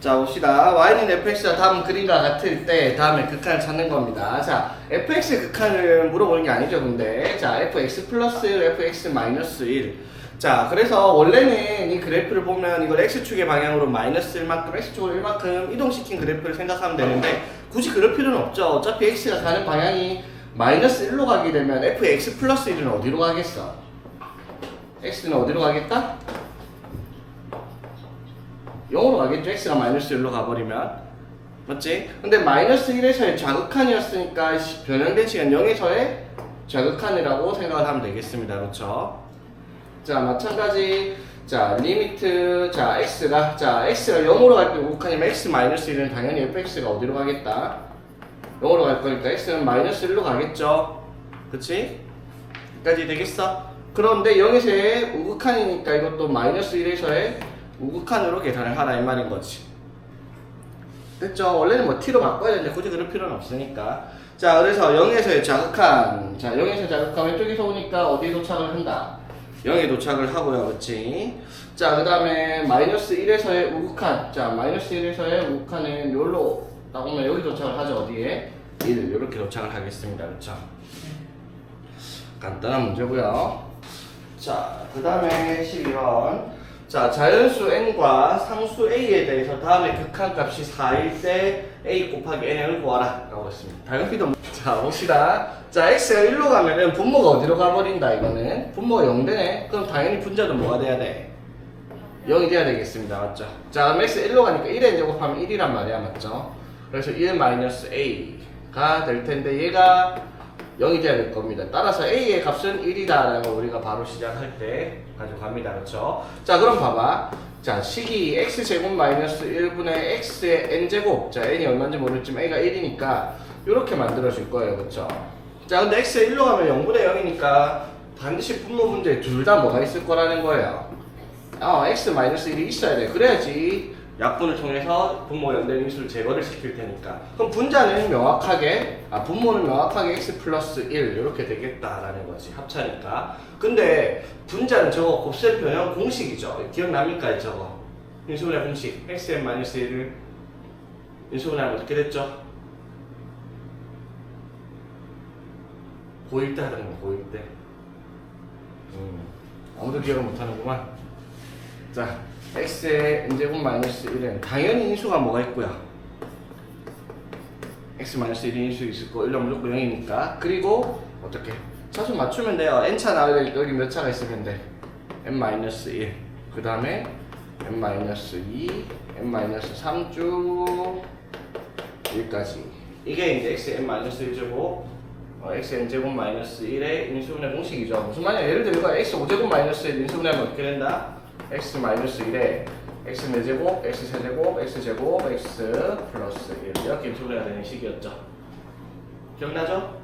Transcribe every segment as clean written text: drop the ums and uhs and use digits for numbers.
자, 봅시다. y는 fx가 다음 그림과 같을 때 다음에 극한을 찾는 겁니다. 자, fx의 극한을 물어보는 게 아니죠, 근데. 자, fx 플러스 fx 마이너스 1. 자, 그래서 원래는 이 그래프를 보면 이걸 x축의 방향으로 마이너스 1만큼, x축으로 1만큼 이동시킨 그래프를 생각하면 되는데 굳이 그럴 필요는 없죠. 어차피 x가 가는 방향이 마이너스 1로 가게 되면 fx 플러스 1은 어디로 가겠어? x는 어디로 가겠다? 0으로 가겠죠. x가 마이너스 1로 가버리면. 맞지? 근데 마이너스 1에서의 자극한이었으니까 변형된 시간 0에서의 자극한이라고 생각을 하면 되겠습니다. 그렇죠? 자, 마찬가지. 자, 리미트. 자, x가 0으로 갈 때 우극한이면 x 마이너스 1은 당연히 fx가 어디로 가겠다? 0으로 갈 거니까 x는 마이너스 1로 가겠죠. 그치? 여기까지 되겠어? 그런데 0에서의 우극한이니까 이것도 마이너스 1에서의 우극한으로 계산을 하라 이 말인 거지. 됐죠? 원래는 뭐 t로 바꿔야 되는데 굳이 그럴 필요는 없으니까. 자, 그래서 0에서의 자극한. 자, 0에서 자극한 왼쪽에서 오니까 어디에 도착을 한다? 0에 도착을 하고요. 그치? 자, 그 다음에 마이너스 1에서의 우극한. 자, 마이너스 1에서의 우극한은 여기로 딱 오면 여기 도착을 하죠. 어디에? 1. 이렇게 도착을 하겠습니다. 그쵸? 간단한 문제고요. 자, 그 다음에 12번. 자, 자연수 n과 상수 a에 대해서 다음에 극한값이 4일 때 a 곱하기 n을 구하라 라고 했습니다. 다용피도. 자, 봅시다. 자, x가 1로 가면은 분모가 어디로 가버린다 이거는. 분모가 0 되네. 그럼 당연히 분자도 뭐가 돼야 돼? 0이 돼야 되겠습니다. 맞죠? 자, 그럼 x 1로 가니까 1에 제곱하면 1이란 말이야. 맞죠? 그래서 1 마이너스 a가 될 텐데 얘가 0이 돼야 될 겁니다. 따라서 a의 값은 1이다라는 걸 우리가 바로 시작할 때 가져갑니다. 그렇죠? 자, 그럼 봐봐. 자, 식이 x제곱 마이너스 1분의 x의 n제곱. 자, n이 얼마인지 모르겠지만 a가 1이니까 이렇게 만들어줄 거예요. 그렇죠? 자, 근데 x가 1로 가면 0분의 0이니까 반드시 분모 문제에 둘 다 뭐가 있을 거라는 거예요. x 마이너스 1이 있어야 돼. 그래야지 약분을 통해서 분모 연대인 인수를 제거를 시킬 테니까. 그럼 분자는 명확하게, 분모는 명확하게 x 플러스 1 이렇게 되겠다라는 거지. 합차니까. 근데 분자는 저거 곱셈 변형 공식이죠. 기억납니까? 저거 인수분해 공식. xn 마이너스 1을 인수분해하면 어떻게 됐죠? 고1 때 하던 거, 고1 때. 아무도 기억을 못하는구만. 자, x의 n제곱 마이너스 1은 당연히 인수가 뭐가 있고요. x 마이너스 1이 인수 있을 거 1은 무조건 0이니까. 그리고 어떻게? 차수 맞추면 돼요. n차 나오면 여기 몇 차가 있으면 돼? n 마이너스 1. 그 다음에 n 마이너스 2, n 마이너스 3쭉 여기까지. 이게 이제 x n 마이너스 1제곱 x n제곱 마이너스 1의 인수분해 공식이죠. 무슨 말이야? 예를 들면 x 5제곱 마이너스 1 인수분해하면 어떻게 된다? x 마이너스 1에 x 4제곱, x 세제곱, x 제곱, x 플러스 1 이렇게 인수분해가 되는 식이었죠. 기억나죠?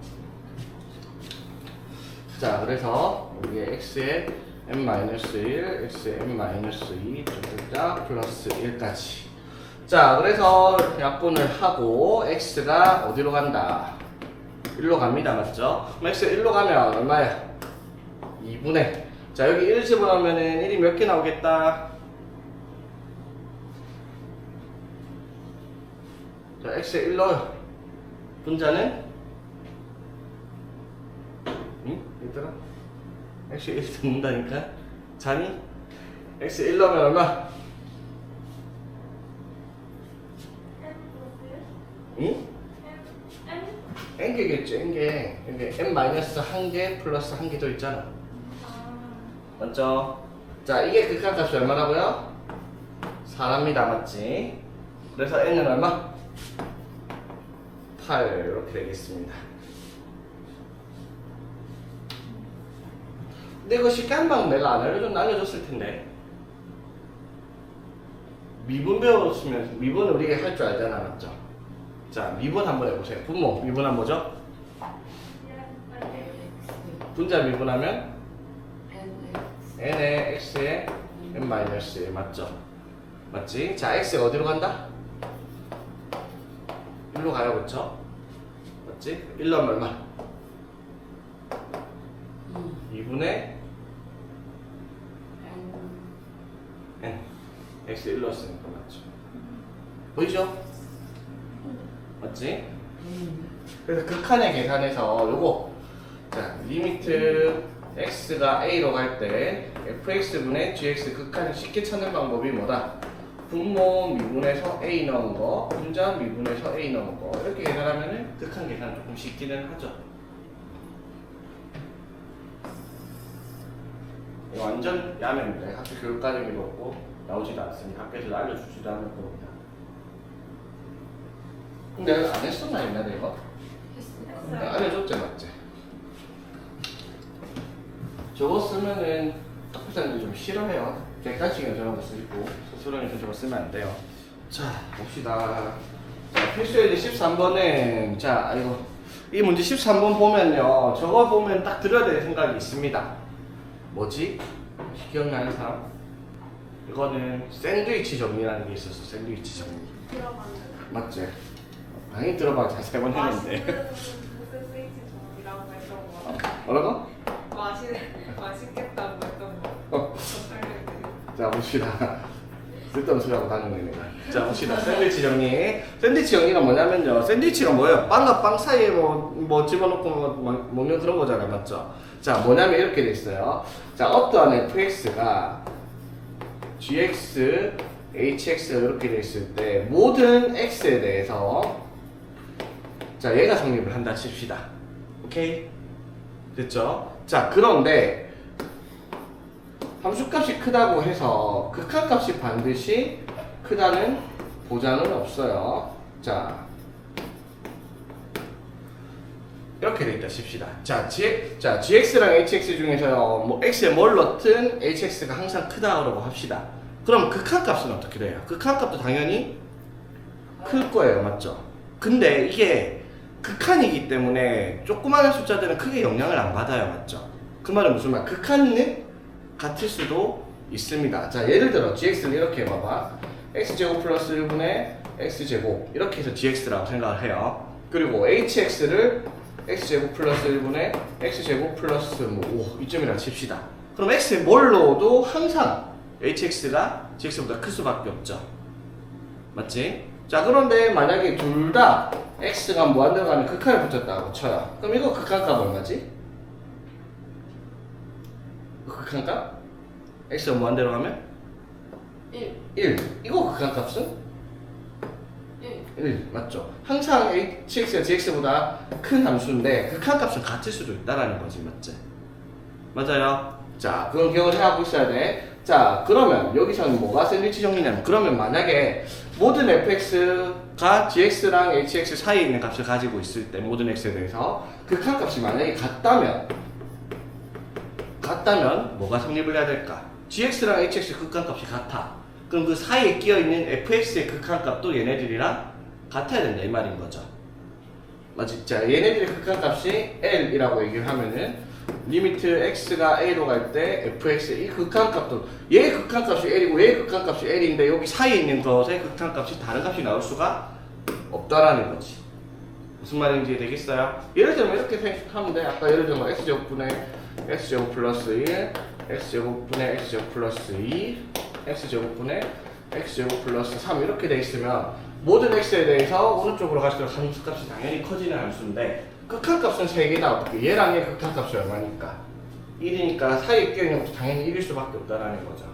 자, 그래서 여기에 x에 n 마이너스 1, x에 n 마이너스 2, 쫙 플러스 1까지. 자, 그래서 약분을 하고 x가 어디로 간다? 1로 갑니다. 맞죠? 그럼 x가 1로 가면 얼마야? 2분의. 자, 여기 1 집어넣으면은 1이 몇 개 나오겠다? 자, x에 1 넣어요. 분자는? 응? 얘들아? x에 1 넣는다니까? 자니? x에 1 넣으면 얼마? 응? n개겠죠, n개. n-1개 플러스 1개 더 있잖아. 맞죠? 자, 이게 극한값이 얼마라고요? 4랍니다. 맞지? 그래서 n은 얼마? 8 이렇게 되겠습니다. 근데 이거 쉽게 한 방은 내가 안 알려줬을 텐데. 미분 배웠으면 미분은 우리가 할 줄 알잖아. 맞죠? 자, 미분 한번 해보세요. 분모 미분하면 뭐죠? 분자 미분하면 n에 x에 n-1 맞죠? 맞지? 자, x가 어디로 간다? 1로 가요. 그쵸? 맞지? 1 넣으면 얼마? 2분의 n x 1 넣었으니까 맞죠? 보이죠? 맞지? 그래서 극한의 계산에서 요거 자 리미트 x가 a로 갈 때 fx분의 gx 극한을 쉽게 찾는 방법이 뭐다? 분모 미분에서 a 넣은 거, 분자 미분에서 a 넣은 거 이렇게 계산하면은 극한 계산 조금 쉽기는 하죠. 이거 완전 야매입니다. 학교 교육과정에도 없고 나오지도 않습니다. 학교에서 알려주지도 않을 겁니다. 근데 안 했었나 옛날에 이거? 했어요. 알려줬지 맞지? 저거 쓰면은 학부장들이 좀 싫어해요. 객관식은 저런 거 쓰고 스스로는 저거 쓰면 안 돼요. 자 봅시다. 자 필수예제 13번은 자 이거 이 문제 13번 보면요 저거 보면 딱 들어야 될 생각이 있습니다. 뭐지? 기억나는 사람? 이거는 샌드위치 정리라는 게 있었어. 샌드위치 정리. 들어봤는데. 맞지? 많이 들어봐. 자 3번 했는데. 맛있는 무슨 스위치 정이라고 했던 거. 뭐라고? 맛있겠다고 했던 거. 자 봅시다. 쓸데없는 소리하고 다니는 거야. 자 봅시다. 샌드위치 정리. 샌드위치 정리가 뭐냐면요. 샌드위치가 뭐예요? 빵과 빵 사이에 뭐 집어넣고 먹는 그런 거잖아요. 맞죠? 자 뭐냐면 이렇게 돼 있어요. 자 어떠한 fx가 gx, hx가 이렇게 돼 있을 때 모든 x에 대해서 자 얘가 성립을 한다 칩시다. 오케이? 됐죠? 자 그런데 함수값이 크다고 해서 극한값이 반드시 크다는 보장은 없어요. 자 이렇게 돼 있다 칩시다. 자, gx랑 hx 중에서 뭐 x에 뭘 넣든 hx가 항상 크다고 합시다. 그럼 극한값은 어떻게 돼요? 극한값도 당연히 클 거예요. 맞죠? 근데 이게 극한이기 때문에 조그마한 숫자들은 크게 영향을 안 받아요. 맞죠? 그 말은 무슨 말? 극한은 같을 수도 있습니다. 자, 예를 들어 gx는 이렇게 해봐봐. x제곱 플러스 1분의 x제곱 이렇게 해서 gx라고 생각을 해요. 그리고 hx를 x제곱 플러스 1분의 x제곱 플러스 뭐 5 이쯤이라 칩시다. 그럼 x에 뭘 넣어도 항상 hx가 gx보다 클 수밖에 없죠. 맞지? 자 그런데 만약에 둘 다 x가 무한대로 가는 극한을 붙였다고 쳐요. 그럼 이거 극한값 얼마지? 극한값? x가 무한대로 가면? 1 이거 극한값은? 1 맞죠? 항상 hx가 gx보다 큰 함수인데 극한값은 같을 수도 있다라는 거지 맞지? 맞아요? 자 그건 기억을 해하고 있어야 돼. 자 그러면 여기서는 뭐가 샌드위치 정리냐면 그러면 만약에 모든 fx가 gx랑 hx 사이에 있는 값을 가지고 있을 때 모든 x에 대해서 극한값이 만약에 같다면 뭐가 성립을 해야 될까? gx랑 hx 극한값이 같아. 그럼 그 사이에 끼어있는 fx의 극한값도 얘네들이랑 같아야 된다 이 말인 거죠. 맞지? 자 얘네들의 극한값이 l이라고 얘기를 하면은 리미트 x가 a로 갈 때 fx의 이 극한값도 얘의 극한값이 l이고 얘의 극한값이 l인데 여기 사이에 있는 것의 극한값이 다른 값이 나올 수가 없다라는 거지. 무슨 말인지 되겠어요? 예를 들면 이렇게 생각하면 돼. 아까 예를 들면 x제곱분의 x제곱 플러스 1 x제곱분의 x제곱 플러스 2 x제곱분의 x제곱 플러스 3 이렇게 돼 있으면 모든 x에 대해서 오른쪽으로 갈수록 함수값이 당연히 커지는 함수인데 극한값은 3개다. 어떻게? 얘랑 얘 극한값이 얼마니까? 1이니까 사이에 끼어있는 것도 당연히 1일 수밖에 없다라는 거죠.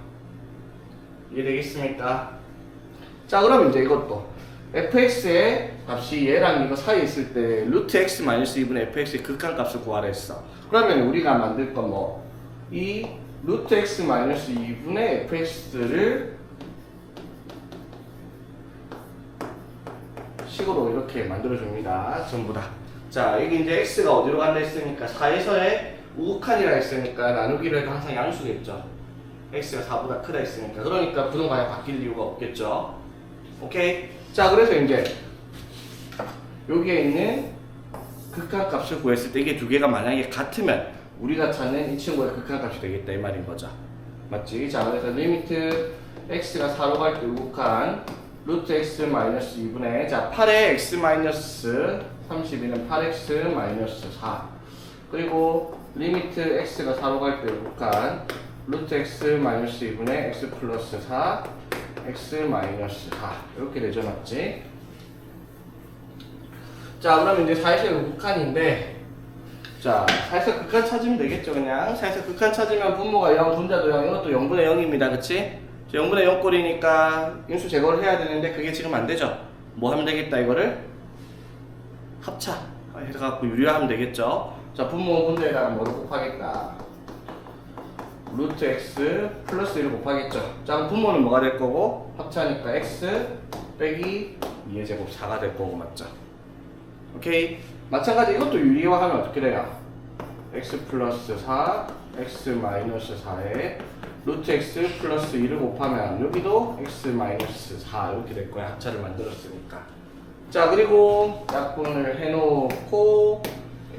이해되겠습니까? 자 그럼 이제 이것도 fx의 값이 얘랑 이거 사이에 있을 때 루트 x 마이너스 2분의 fx의 극한값을 구하라 했어. 그러면 우리가 만들 건 뭐? 이 루트 x 마이너스 2분의 fx를 식으로 이렇게 만들어줍니다. 전부 다. 자, 여기 이제 x가 어디로 간다 했으니까 4에서의 우극한이라 했으니까 나누기로 해도 항상 양수겠죠. x가 4보다 크다 했으니까. 그러니까 부등방향 바뀔 이유가 없겠죠. 오케이? 자, 그래서 이제 여기에 있는 극한값을 구했을 때 이게 두 개가 만약에 같으면 우리가 찾는 이 친구의 극한값이 되겠다 이 말인 거죠. 맞지? 자, 그래서 리미트 x가 4로 갈 때 우극한 루트 x 마이너스 2분의 자 8의 x 마이너스 32는 8x 마이너스 4 그리고 리미트 x가 4로 갈 때 우극한 루트 x 마이너스 2분의 x 플러스 4 x 마이너스 4 이렇게 되죠, 맞지? 자, 그럼 이제 사회적 극한인데, 자, 사회적 극한 찾으면 되겠죠, 그냥. 사회적 극한 찾으면 분모가 0, 분자도 0, 이것도 0분의 0입니다, 그치? 0분의 0 꼴이니까 인수 제거를 해야 되는데 그게 지금 안 되죠? 뭐 하면 되겠다, 이거를? 합차 해갖고 유리화하면 되겠죠? 자, 분모 분자에다가 뭐를 곱하겠다? 루트 x 플러스 1을 곱하겠죠? 자, 그럼 분모는 뭐가 될 거고? 합차니까 x 빼기 2의 제곱 4가 될 거고, 맞죠? 오케이. 마찬가지 이것도 유리화하면 어떻게 돼요? x 플러스 4, x 마이너스 4에 루트 x 플러스 2를 곱하면 여기도 x 마이너스 4 이렇게 될 거야. 합차를 만들었으니까. 자, 그리고 약분을 해놓고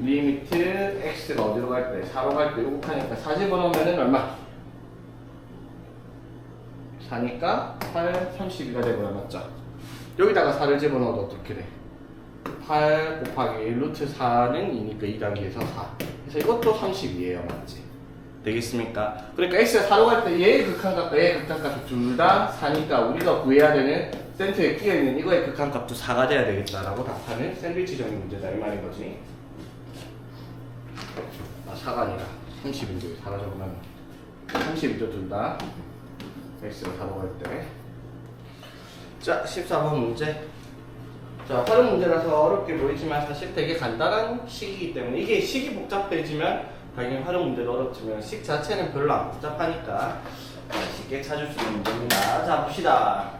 리미트 x가 어디로 갈 때? 4로 갈 때 이거 곱하니까 4 집어넣으면 얼마? 4니까 8, 32가 되고요, 맞죠? 여기다가 4를 집어넣어도 어떻게 돼? 8 곱하기 루트 4는 2니까 2 더하기에서 4. 그래서 이것도 32예요, 맞지? 되겠습니까? 그러니까 x가 4로 갈 때 얘의 극한값과 얘의 극한값이 둘 다 4니까 우리가 구해야 되는 센터에 끼어있는 이거의 극한값도 4가 돼야 되겠다라고 답하는 샌드위치적인 문제다, 이 말인 거지. 아, 4가 아니라 30인데 4가 적으면 30이죠, 둘 다. x가 4로 갈 때. 자, 14번 문제. 자, 활용 문제라서 어렵게 보이지만 사실 되게 간단한 식이기 때문에 이게 식이 복잡해지면 당연히 활용 문제도 어렵지만 식 자체는 별로 안 복잡하니까 쉽게 찾을 수 있는 문제입니다. 자, 봅시다.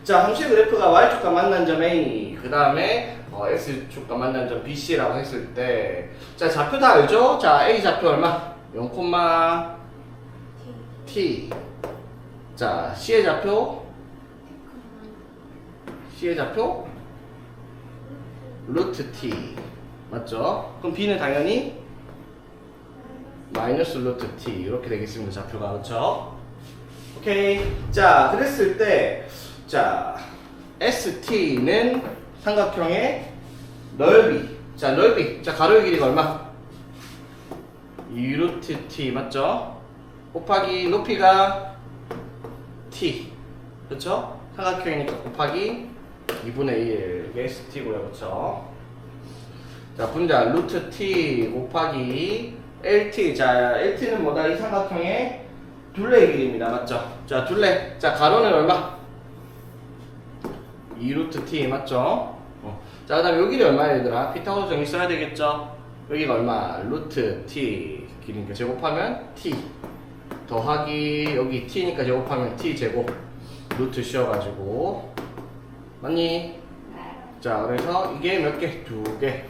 자, 함수의 그래프가 y축과 만난 점 A, 그 다음에 x축과 만난 점 BC라고 했을 때, 자, 좌표 다 알죠? 자, A 좌표 얼마? 0, t. 자, C의 좌표? 루트 t. 맞죠? 그럼 B는 당연히 마이너스 루트 t 이렇게 되겠습니다, 좌표가. 그렇죠? 오케이. 자, 그랬을 때, 자, ST는 삼각형의 넓이. 자, 넓이. 자, 가로의 길이가 얼마? 2루트 t 맞죠? 곱하기 높이가 t. 그렇죠? 삼각형이니까 곱하기 2분의 1. 이게 ST고요. 그렇죠? 자, 분자 루트 t 곱하기 LT. 자, LT는 뭐다? 이 삼각형의 둘레의 길이입니다. 맞죠? 자, 둘레. 자, 가로는 얼마? 2루트 t 맞죠? 자, 그 다음에 여기는 얼마야, 얘들아? 피타고라스 정리 써야 되겠죠? 여기가 얼마? 루트 t 길이니까 제곱하면 t 더하기 여기 t니까 제곱하면 t 제곱 루트 씌워가지고 맞니? 자, 그래서 이게 몇 개? 2개.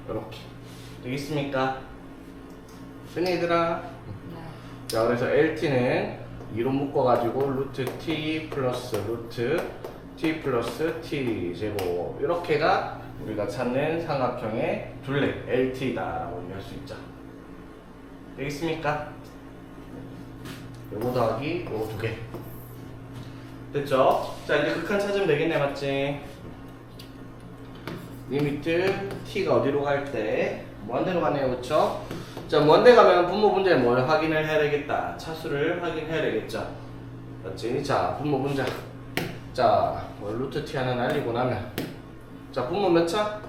이렇게 되겠습니까? 됐니, 얘들아? 자, 그래서 LT는 2로 묶어가지고 루트 t 플러스 루트 t 플러스 t 제곱 이렇게가 우리가 찾는 삼각형의 둘레 LT다라고 얘기할 수 있죠. 되겠습니까? 요거 더하기 요거 2개. 됐죠? 자, 이제 극한 찾으면 되겠네, 맞지? 리미트 t가 어디로 갈 때 무한대로 가네요, 그쵸? 자, 무한대 가면 분모 분자에 뭘 확인을 해야 되겠다? 차수를 확인해야 되겠죠? 맞지? 자, 분모 분자. 자, 뭐 루트 t 하나 날리고 나면 자, 분모 몇 차?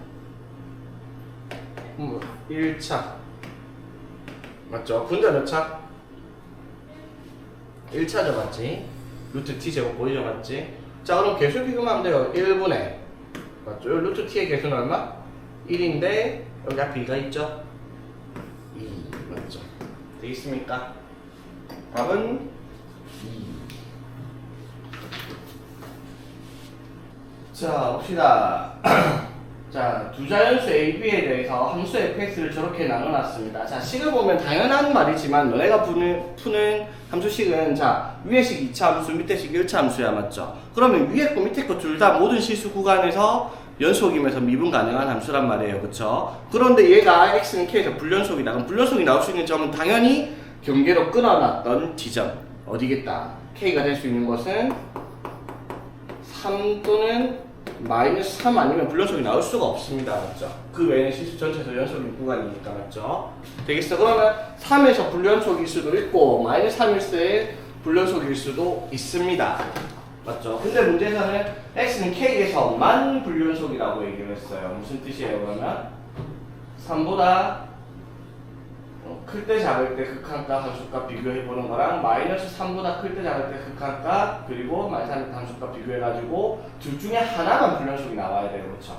분모 1차. 맞죠? 분자 몇 차? 1차죠, 맞지? 루트 t 제곱 보이죠, 맞지? 자, 그럼 개수 비교하면 돼요. 1분의 맞죠? 루트 t의 개수는 얼마? 1인데 여기 앞에 2가 있죠? 2 맞죠? 되겠습니까? 답은 2. 자, 봅시다. 자, 두 자연수 A, B에 대해서 함수 fx를 저렇게 나눠놨습니다. 자, 식을 보면 당연한 말이지만 너네가 푸는 함수식은 자, 위에 식 2차 함수, 밑에 식 1차 함수야, 맞죠? 그러면 위에 거 밑에 거 둘 다 모든 실수 구간에서 연속이면서 미분 가능한 함수란 말이에요, 그쵸? 그런데 얘가 x는 k에서 불연속이다. 그럼 불연속이 나올 수 있는 점은 당연히 경계로 끊어놨던 지점 어디겠다? k가 될 수 있는 것은 3 또는 마이너스 3 아니면 불연속이 나올 수가 없습니다, 맞죠? 그 외에는 실수 전체에서 연속인 구간이니까, 맞죠? 되겠어? 그러면 3에서 불연속일 수도 있고 마이너스 3일 때 불연속일 수도 있습니다. 맞죠? 근데 문제에서는 x는 k에서만 불연속이라고 얘기를 했어요. 무슨 뜻이에요 그러면? 3보다 클 때 작을 때 극한값 함수값 비교해보는 거랑 마이너스 3보다 클 때 작을 때 극한값 그리고 마이너스 3때 함수값 비교해가지고 둘 중에 하나만 불연속이 나와야 돼요. 그렇죠?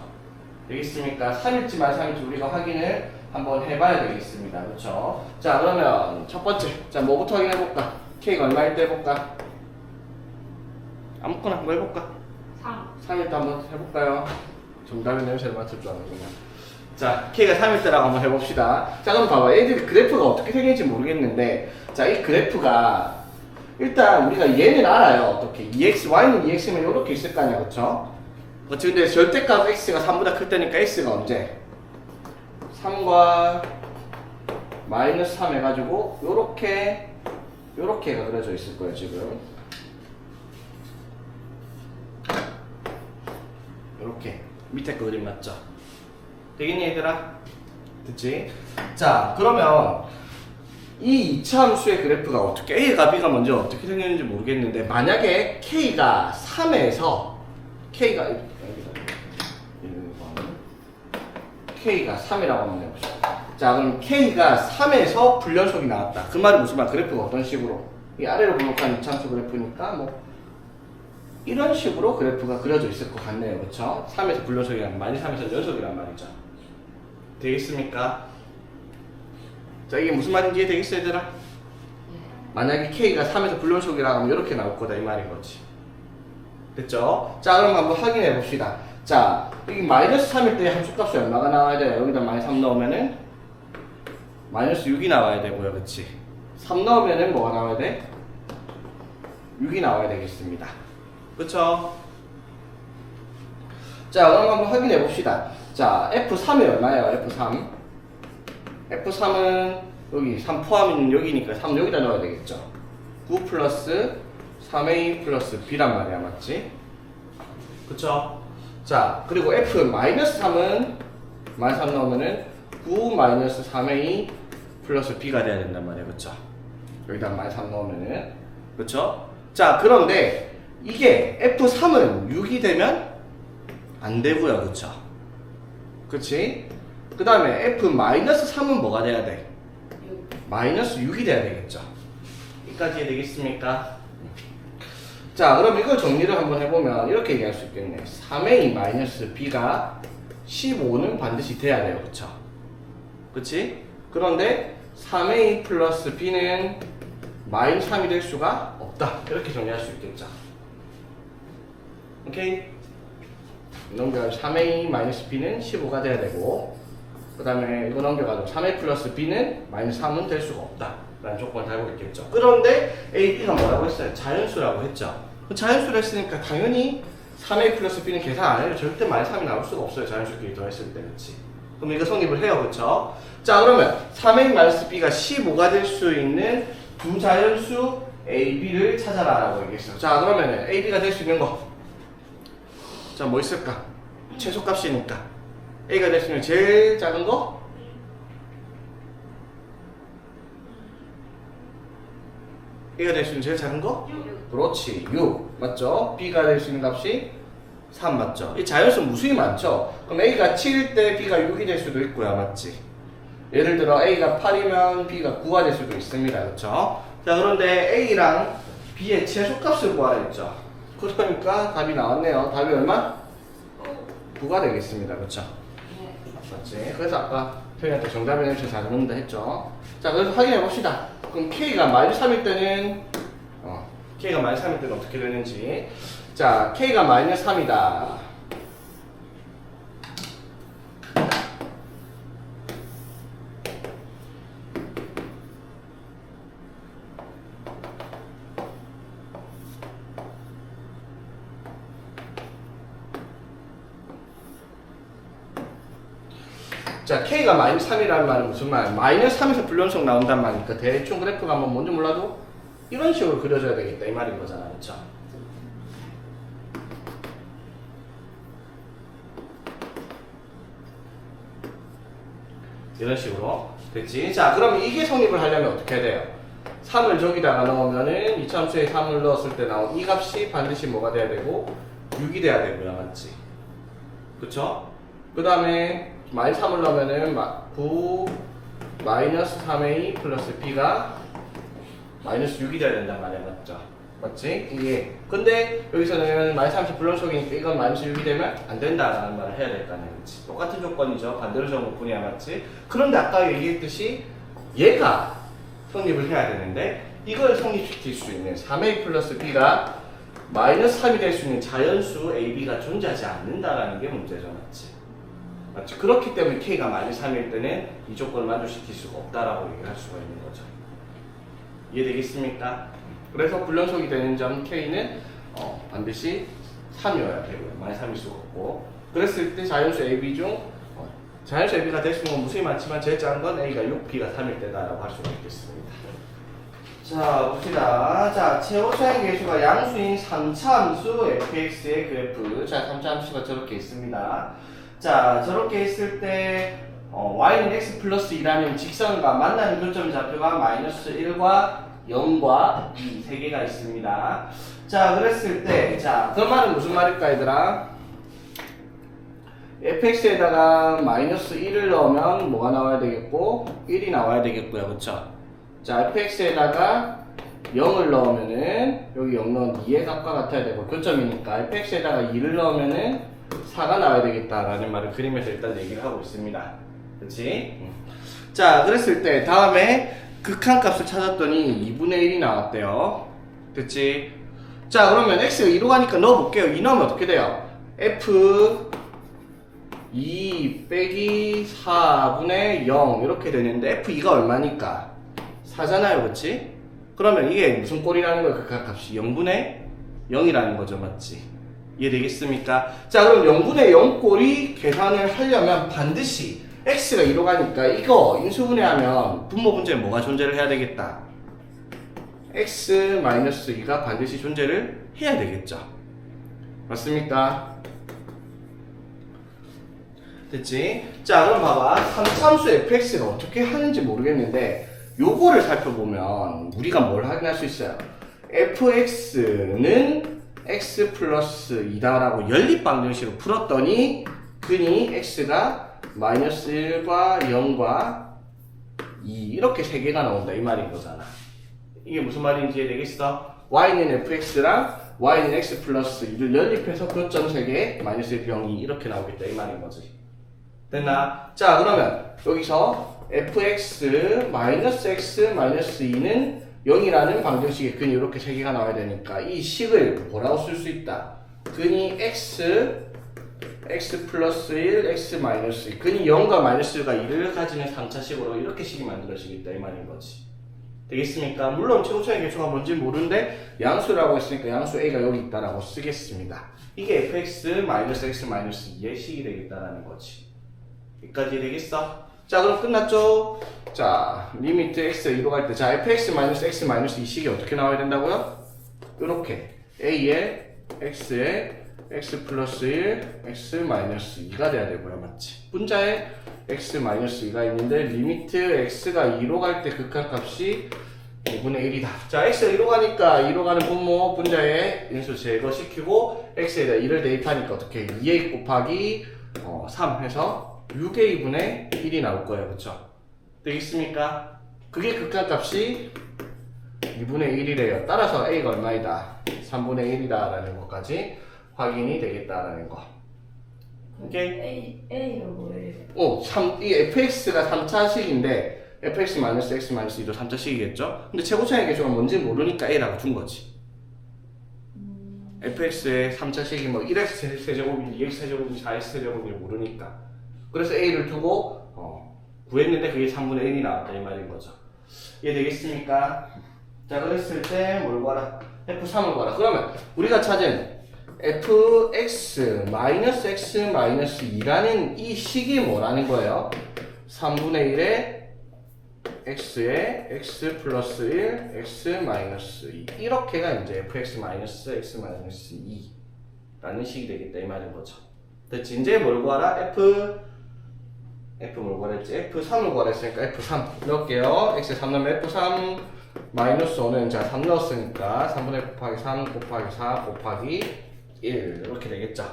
되겠습니까? 3일지 마이너스 3일지 우리가 확인을 한번 해봐야 되겠습니다. 그렇죠? 자 그러면 첫 번째 자 뭐부터 확인해볼까? k가 얼마일 때 해볼까? 아무거나 한번 해볼까? 3일 때 한번 해볼까요? 정답의 냄새를 맡을 줄 아는구나. 자, K가 3일 때라고 한번 해봅시다. 자, 그럼 봐봐. 얘들 그래프가 어떻게 생길지 모르겠는데, 자, 이 그래프가, 일단 우리가 얘는 알아요. 어떻게. EX, Y는 EX면 이렇게 있을 거 아니야, 그쵸? 그렇지. 근데 절대값 X가 3보다 클 때니까 X가 언제? 3과 마이너스 3 해가지고, 요렇게가 그려져 있을 거예요, 지금. 요렇게. 밑에 거 그림 맞죠? 되겠니 얘들아? 됐지? 자 그러면 이 2차 함수의 그래프가 어떻게 A가 B가 먼저 어떻게 생겼는지 모르겠는데 만약에 K가 3에서 K가 3이라고 한번 해봅시다. 자 그럼 K가 3에서 불연속이 나왔다. 그 말이 무슨 말? 그래프가 어떤 식으로? 이 아래로 블록한 2차 함수 그래프니까 뭐 이런 식으로 그래프가 그려져 있을 것 같네요. 그쵸? 3에서 불연속이란 말이 3에서 연속이란 말이죠. 되겠습니까? 자 이게 무슨 말인지 이해되겠어요 얘들아? 만약에 K가 3에서 불연속이라고 하면 이렇게 나올 거다 이 말인 거지. 됐죠? 자 그럼 한번 확인해 봅시다. 자 여기 마이너스 3일 때 함수값이 얼마가 나와야 돼요? 여기다 마이너스 3 넣으면은 마이너스 6이 나와야 되고요. 그치? 3 넣으면은 뭐가 나와야 돼? 6이 나와야 되겠습니다. 그쵸? 자 그럼 한번 확인해 봅시다. 자 F3이 얼마예요? F3 F3은 여기 3 포함인 여기니까 3 여기다 넣어야 되겠죠. 9 플러스 3A 플러스 B란 말이야. 맞지? 그쵸? 자 그리고 F 마이너스 3은 마이너스 3 넣으면은 9 마이너스 3A 플러스 B가 돼야 된단 말이야. 그쵸? 여기다 마이너스 3 넣으면은 그쵸? 자 그런데 이게 F3은 6이 되면 안 되고요. 그쵸? 그치? 그 다음에 F-3은 뭐가 돼야 돼? 마이너스 6이 돼야 되겠죠. 여기까지 되겠습니까? 자 그럼 이걸 정리를 한번 해보면 이렇게 얘기할 수 있겠네. 3A 마이너스 B가 15는 반드시 돼야 돼요. 그쵸? 그치? 그런데 3A 플러스 B는 마이너스 3이 될 수가 없다. 이렇게 정리할 수 있겠죠. 오케이? 넘겨가지고 3A 마이너스 B는 15가 돼야 되고 그 다음에 이거 넘겨가지고 3A 플러스 B는 마이너스 3은 될 수가 없다 라는 조건을 달고 있겠죠. 그런데 A, B가 뭐라고 했어요? 자연수라고 했죠. 자연수를 했으니까 당연히 3A 플러스 B는 계산 안 해도 절대 마이너스 3이 나올 수가 없어요. 자연수끼리 더했을 때. 그치? 그럼 이거 성립을 해요. 그쵸? 자 그러면 3A 마이너스 B가 15가 될 수 있는 두 자연수 A, B를 찾아라 라고 얘기했어요. 자 그러면은 A, B가 될 수 있는 거 자, 뭐 있을까? 최소값이니까. A가 될 수 있는 제일 작은 거? A가 될 수 있는 제일 작은 거? 6. 그렇지. 6. 맞죠? B가 될 수 있는 값이 3 맞죠? 이 자연수 무수히 많죠? 그럼 A가 7일 때 B가 6이 될 수도 있고요. 맞지? 예를 들어 A가 8이면 B가 9가 될 수도 있습니다. 그렇죠? 자, 그런데 A랑 B의 최소값을 구하라 했죠? 그러니까 답이 나왔네요. 답이 얼마? 9가 되겠습니다. 그렇죠? 맞지? 그래서 아까 표현한테 정답의 냄새 잘 넣는다 했죠? 자, 그래서 확인해 봅시다. 그럼 K가 마이너스 3일 때는 K가 마이너스 3일 때는 어떻게 되는지. 자, K가 마이너스 3이다. 자, K가 마이너스 3이라는 말은 무슨 말? 마이너스 3에서 불연속 나온단 말이니까 대충 그래프가 한번 뭔지 몰라도 이런 식으로 그려줘야 되겠다 이 말인 거잖아. 그쵸? 이런 식으로 됐지? 자, 그럼 이게 성립을 하려면 어떻게 해야 돼요? 3을 저기다가 넣으면은 이참수에 3을 넣었을 때 나온 이 값이 반드시 뭐가 돼야 되고 6이 돼야 되고요. 맞지? 그쵸? 그 다음에 마이너스 3을 넣으면은 9 마이너스 3a 플러스 b가 마이너스 6이 돼야 된단 말이야. 맞죠? 맞지? 이게 근데 여기서는 마이너스 30 불렁속이니까 이건 마이너스 6이 되면 안 된다라는 말을 해야 될 거 아니야. 그치? 똑같은 조건이죠. 반대로 적은 것뿐이야. 맞지? 그런데 아까 얘기했듯이 얘가 성립을 해야 되는데 이걸 성립시킬 수 있는 3a 플러스 b가 마이너스 3이 될 수 있는 자연수 ab가 존재하지 않는다라는 게 문제죠. 맞지? 맞죠? 그렇기 때문에 k가 마이너스 3일 때는 이 조건을 만족시킬 수가 없다라고 얘기할 수가 있는 거죠. 이해되겠습니까? 그래서 불연속이 되는 점 k는 반드시 3이어야 되고요. 마이너스 3일 수가 없고 그랬을 때 자연수 ab 중 자연수 ab가 될 수 있는 건 무수히 많지만 제일 작은 건 a가 6, b가 3일 때다라고 할 수가 있겠습니다. 자 봅시다. 자 최고차의 계수가 양수인 3차 함수 fx의 그래프. 자 3차 함수가 저렇게 있습니다. 자 저렇게 있을 때 y는 x 플러스 2라는 직선과 만나는 교점 좌표가 마이너스 1과 0과 2 세 개가 있습니다. 자 그랬을 때 자 그 말은 무슨 말일까 얘들아? fx에다가 마이너스 1을 넣으면 뭐가 나와야 되겠고 1이 나와야 되겠고요. 그쵸? 자 fx에다가 0을 넣으면은 여기 0 넣은 2의 값과 같아야 되고 교점이니까 fx에다가 2를 넣으면은 4가 나와야 되겠다라는 말을 그림에서 일단 얘기를 하고 있습니다. 그치? 자 그랬을 때 다음에 극한값을 찾았더니 2분의 1이 나왔대요. 됐지? 자 그러면 x가 2로 가니까 넣어볼게요. 2 넣으면 어떻게 돼요? f 2 빼기 4분의 0 이렇게 되는데 f2가 얼마니까? 4잖아요. 그치? 그러면 이게 무슨 꼴이라는 거예요? 극한값이 0분의 0이라는 거죠. 맞지? 이해되겠습니까? 자 그럼 0분의 0 꼴이 계산을 하려면 반드시 x가 2로 가니까 이거 인수분해하면 분모 분자에 뭐가 존재를 해야 되겠다? x-2가 반드시 존재를 해야 되겠죠. 맞습니까? 됐지? 자 그럼 봐봐. 3차함수 fx가 어떻게 하는지 모르겠는데 요거를 살펴보면 우리가 뭘 확인할 수 있어요? fx는 x 플러스 2다라고 연립방정식으로 풀었더니 근이 x가 마이너스 1과 0과 2 이렇게 세 개가 나온다 이 말인 거잖아. 이게 무슨 말인지 이해되겠어? y는 fx랑 y는 x 플러스 2를 연립해서 교점 3개 마이너스 1, 0, 2 이렇게 나오겠다 이 말인 거지. 됐나? 자 그러면 여기서 fx 마이너스 x 마이너스 2는 0이라는 방정식의 근이 이렇게 세 개가 나와야 되니까 이 식을 뭐라고 쓸 수 있다? 근이 x 플러스 1, x 마이너스 2 근이 0과 마이너스 1과 2를 가지는 3차식으로 이렇게 식이 만들어지겠다 이 말인 거지. 되겠습니까? 물론 최고차의 개수가 뭔지 모르는데 양수라고 했으니까 양수 a가 여기 있다라고 쓰겠습니다. 이게 fx 마이너스 x 마이너스 2의 식이 되겠다라는 거지. 여기까지 되겠어? 자 그럼 끝났죠? 자 리미트 x가 2로 갈 때 자 fx 마이너스 x 마이너스 2 식이 어떻게 나와야 된다고요? 이렇게 a에 x에 x 플러스 1, x 마이너스 2가 돼야 되고요. 맞지? 분자에 x 마이너스 2가 있는데 리미트 x가 2로 갈 때 극한값이 5분의 1이다. 자 x가 2로 가니까 2로 가는 분모 분자에 인수 제거시키고 x에다 2를 대입하니까 어떻게 2a 곱하기 3 해서 6a 분의 1이 나올 거예요. 그쵸? 되겠습니까? 그게 극한값이 2분의 1이래요. 따라서 a가 얼마이다? 3분의 1이다 라는 것까지 확인이 되겠다라는 거. 오케이? A가 뭐예요? 이 fx가 3차식인데 fx 마이너스 x 마이너스 2도 3차식이겠죠? 근데 최고차의 개수가 뭔지 모르니까 a라고 준 거지. fx의 3차식이 뭐 1x 세제곱인지 2x 세제곱인지 4x 세제곱인지 모르니까. 그래서 a를 두고 구했는데 그게 3분의 1이 나왔다 이 말인 거죠. 이해되겠습니까? 자 그랬을 때 뭘 구하라? f3을 구하라. 그러면 우리가 찾은 fx 마이너스 x 마이너스 2라는 이 식이 뭐라는 거예요? 3분의 1에 x에 x 플러스 1 x 마이너스 2 이렇게가 이제 fx 마이너스 x 마이너스 2라는 식이 되겠다 이 말인 거죠. 됐지? 이제 뭘 구하라? f 뭘 구하랬지? f3을 구하랬으니까 f3 넣을게요. x에 3 넣으면 f3 마이너스 5는 자 3 넣었으니까 3분의 곱하기 3 곱하기 4 곱하기 1 이렇게 되겠죠.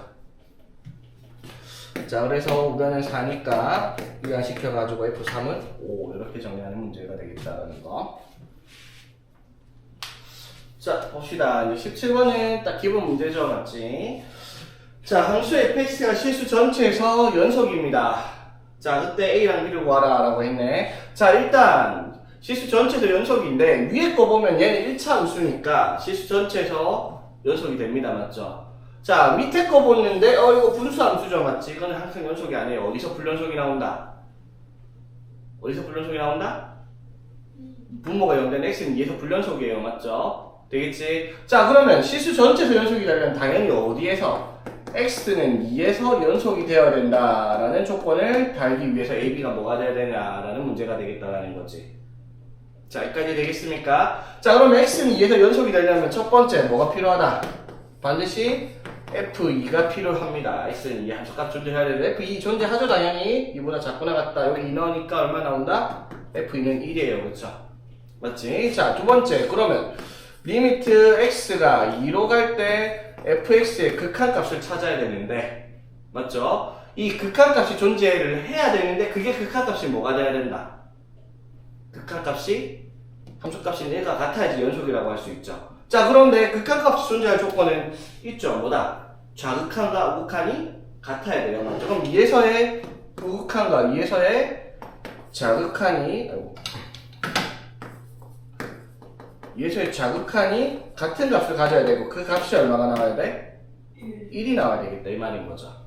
자 그래서 우변은 4니까 이항시켜가지고 F3은 5 이렇게 정리하는 문제가 되겠다라는 거. 자 봅시다. 이제 17번은 딱 기본 문제죠, 맞지? 자 함수 fx가 실수 전체에서 연속입니다. 자 그때 a랑 b를 구하라 라고 했네. 자 일단 실수 전체에서 연속인데 위에 거 보면 얘는 1차 함수니까 실수 전체에서 연속이 됩니다, 맞죠? 자 밑에 거 보는데 이거 분수 함수죠, 맞지? 이거는 항상 연속이 아니에요. 어디서 불연속이 나온다? 어디서 불연속이 나온다? 분모가 0된 x는 2에서 불연속이에요, 맞죠? 되겠지? 자 그러면 실수 전체에서 연속이 되려면 당연히 어디에서? x는 2에서 연속이 되어야 된다라는 조건을 달기 위해서 ab가 뭐가 돼야 되냐라는 문제가 되겠다라는 거지. 자 여기까지 되겠습니까? 자 그러면 x는 2에서 연속이 되려면 첫 번째 뭐가 필요하다? 반드시 f2가 필요합니다. x는 2 함수값 존재해야 되는데 f2 존재하죠, 당연히. 2보다 작거나 같다. 여기 2 넣으니까 얼마 나온다? f2는 1이에요, 그쵸? 맞지? 자 두 번째 그러면 리미트 x가 2로 갈 때 fx의 극한값을 찾아야 되는데, 맞죠? 이 극한값이 존재를 해야 되는데 그게 극한값이 뭐가 돼야 된다? 극한값이 함수값이 1과 같아야지 연속이라고 할 수 있죠. 자 그런데 극한값이 존재할 조건은 있죠. 뭐다? 좌극한과 우극한이 같아야 돼요, 맞죠? 그럼 2에서의 우극한과 2에서의 좌극한이 2에서의 좌극한이 같은 값을 가져야 되고 그 값이 얼마가 나와야 돼? 1이 나와야 되겠다 이 말인 거죠.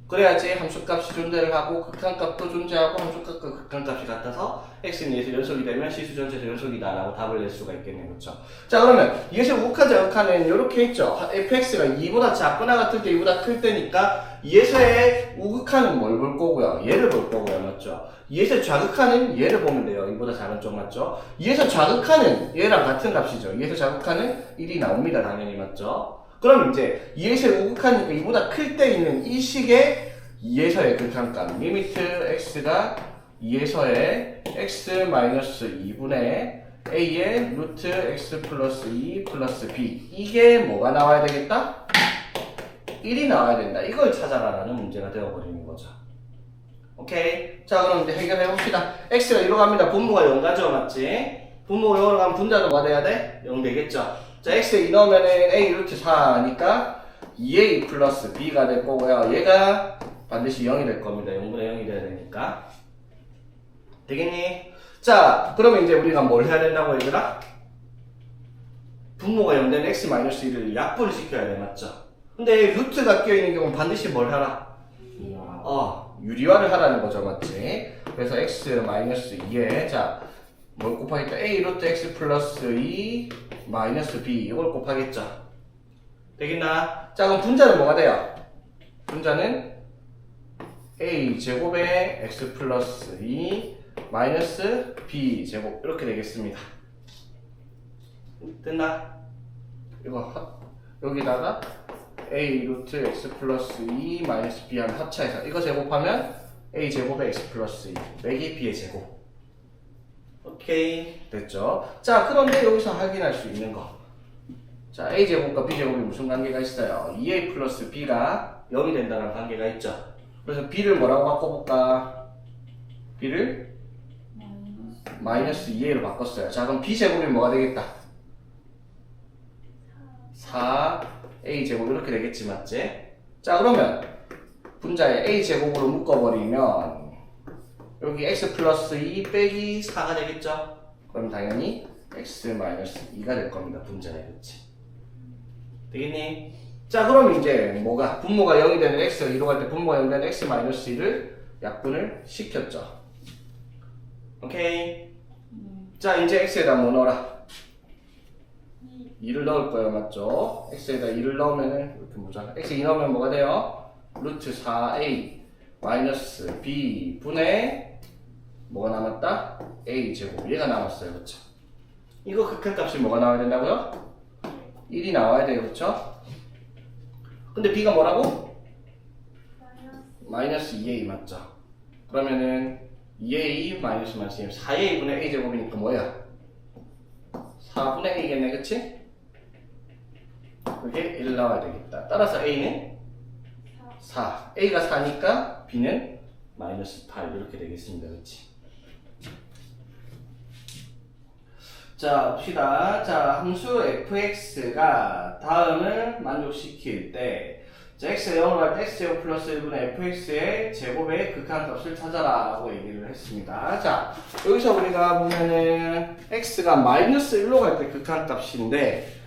그래야지 함수값이 존재를 하고 극한값도 존재하고 함수값과 극한값이 같아서 x는 2에서 연속이 되면 실수 전체에서 연속이다 라고 답을 낼 수가 있겠네요, 그렇죠? 자 그러면 2에서 우극한 좌극한은 이렇게 있죠. fx가 2보다 작거나 같을 때 2보다 클 때니까 2에서의 우극한은 뭘 볼 거고요? 얘를 볼 거고요, 맞죠? 2에서 좌극한은 얘를 보면 돼요. 2보다 작은 쪽, 맞죠? 2에서 좌극한은 얘랑 같은 값이죠. 2에서 좌극한은 1이 나옵니다, 당연히, 맞죠? 그럼 이제 2에서의 우극하니까 2보다 클 때 있는 이 식의 2에서의 극한값 리미트 x가 2에서의 x-2분의 a의 루트 x 플러스 2 플러스 b 이게 뭐가 나와야 되겠다? 1이 나와야 된다. 이걸 찾아라라는 문제가 되어버리는 거죠. 오케이. 자 그럼 이제 해결해 봅시다. x가 2로 갑니다. 분모가 0 가죠, 맞지? 분모가 0으로 가면 분자도 뭐가 돼야 돼? 0 되겠죠. 자 x에 2 넣으면 a 루트 4니까 2a 플러스 b가 될 거고요. 얘가 반드시 0이 될 겁니다. 0분의 0이 돼야 되니까. 되겠니? 자 그러면 이제 우리가 뭘 해야 된다고 얘들아? 분모가 0 된 x-1을 약분을 시켜야 돼, 맞죠? 근데 루트가 끼어있는 경우는 반드시 뭘 하라? 유리화를 하라는 거죠, 맞지? 그래서 x-2에 자 뭘 곱하겠다? a 루트 x 플러스 2 마이너스 b 이걸 곱하겠죠. 되겠나? 자 그럼 분자는 뭐가 돼요? 분자는 a 제곱에 x 플러스 2 마이너스 b 제곱 이렇게 되겠습니다. 됐나? 이거 여기다가 a 루트 x 플러스 2 마이너스 b 하면 합차해서 이거 제곱하면 a 제곱에 x 플러스 2 매기 b의 제곱. 오케이 됐죠? 자 그런데 여기서 확인할 수 있는 거, 자 a제곱과 b제곱이 무슨 관계가 있어요? 2a 플러스 b가 0이 된다는 관계가 있죠. 그래서 b를 뭐라고 바꿔볼까? b를 마이너스 2a로 바꿨어요. 자 그럼 b제곱이 뭐가 되겠다? 4a제곱 이렇게 되겠지, 맞지? 자 그러면 분자에 a제곱으로 묶어버리면 여기 x 플러스 2 빼기 4가 되겠죠? 그럼 당연히 x 마이너스 2가 될 겁니다. 분자에, 그치? 되겠니? 자, 그럼 이제 뭐가? 분모가 0이 되는 x가 2로 갈 때 분모가 0이 되는 x 마이너스 2를 약분을 시켰죠. 오케이? 자, 이제 x에다 뭐 넣어라? 2를 넣을 거예요, 맞죠? x에다 2를 넣으면은, 이렇게 보자. x 2 넣으면 뭐가 돼요? 루트 4a 마이너스 b 분의 뭐가 남았다? a 제곱 얘가 남았어요, 그쵸? 이거 극한값이 뭐가 나와야 된다고요? 1이 나와야 돼요, 그쵸? 근데 b가 뭐라고? 마이너스 2a 맞죠? 그러면은 2a 마이너스 4a 분의 a 제곱이니까 뭐야? 4분의 a겠네, 그치? 그게 1 나와야 되겠다. 따라서 a는 4. a가 4니까 b는 마이너스 8 이렇게 되겠습니다, 그치? 자, 봅시다. 자, 함수 fx가 다음을 만족시킬 때, 자, x가 0으로 갈 때 x제곱 플러스 1분의 fx의 제곱의 극한값을 찾아라 라고 얘기를 했습니다. 자, 여기서 우리가 보면은 x가 마이너스 1로 갈 때 극한값인데,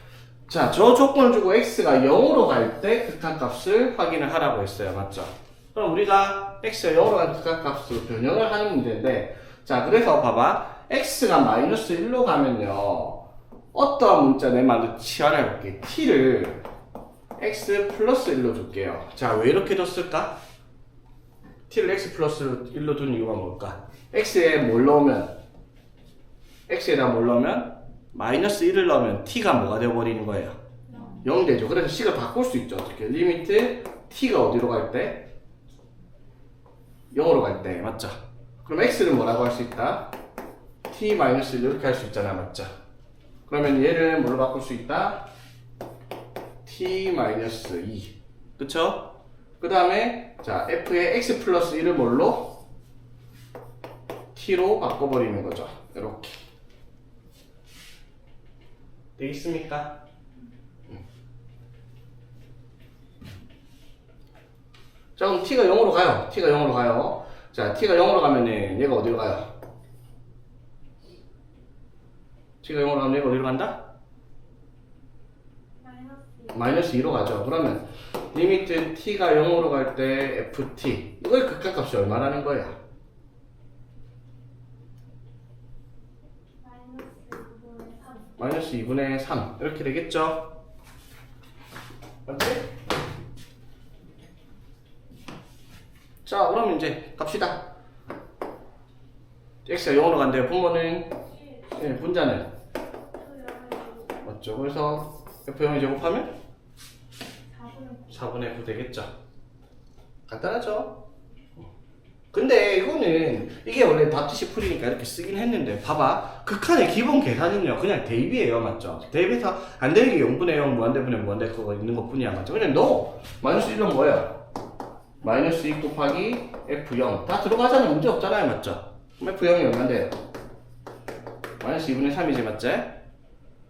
자, 저 조건을 주고 x가 0으로 갈 때 극한값을 확인을 하라고 했어요. 맞죠? 그럼 우리가 x가 0으로 갈 극한값으로 변형을 하는 문제인데, 자, 그래서 봐봐. x가 마이너스 1로 가면요, 어떠한 문자 내 말로 치환해볼게. t를 x 플러스 1로 줄게요. 자, 왜 이렇게 줬을까? t를 x 플러스 1로 둔 이유가 뭘까? x에 뭘 넣으면, x에다 뭘 넣으면 마이너스 1을 넣으면 t가 뭐가 되어버리는 거예요? 0 되죠. 그래서 식을 바꿀 수 있죠. 어떻게? 리미트 t가 어디로 갈 때? 0으로 갈 때. 맞죠? 그럼 x를 뭐라고 할 수 있다? t-1 이렇게 할 수 있잖아. 맞죠? 그러면 얘를 뭘로 바꿀 수 있다? t-2. 그쵸? 그 다음에 자, f의 x 플러스 1을 뭘로? t로 바꿔버리는 거죠. 이렇게. 되겠습니까? 자, 그럼 t가 0으로 가요. t가 0으로 가요. 자, t가 0으로 가면은 얘가 어디로 가요? t가 0으로 가면 얘가 어디로 간다? 마이너스 2로 가죠. 그러면 리미트 t가 0으로 갈 때 ft 이거의 극한값이 얼마라는 거야? 마이너스 2분의 3 이렇게 되겠죠? 맞지? 자, 그럼 이제 갑시다. x가 0으로 간대요. 분모는 예, 분자는 맞죠? 그래서 f0이 제곱하면 4분의 9 되겠죠? 간단하죠? 근데 이거는 이게 원래 답지식 풀이니까 이렇게 쓰긴 했는데 봐봐, 극한의 기본 계산은요 그냥 대입이에요. 맞죠? 대입해서 안 되는 게 0분의 0 무한대분의 무한대 그거 있는 것 뿐이야. 맞죠? 그냥 너 마이너스 1은 뭐예요? 마이너스 2 곱하기 f0 다 들어가잖아. 문제 없잖아요. 맞죠? 그럼 f0이 얼마인데요? 마이너스 2분의 3이지. 맞지?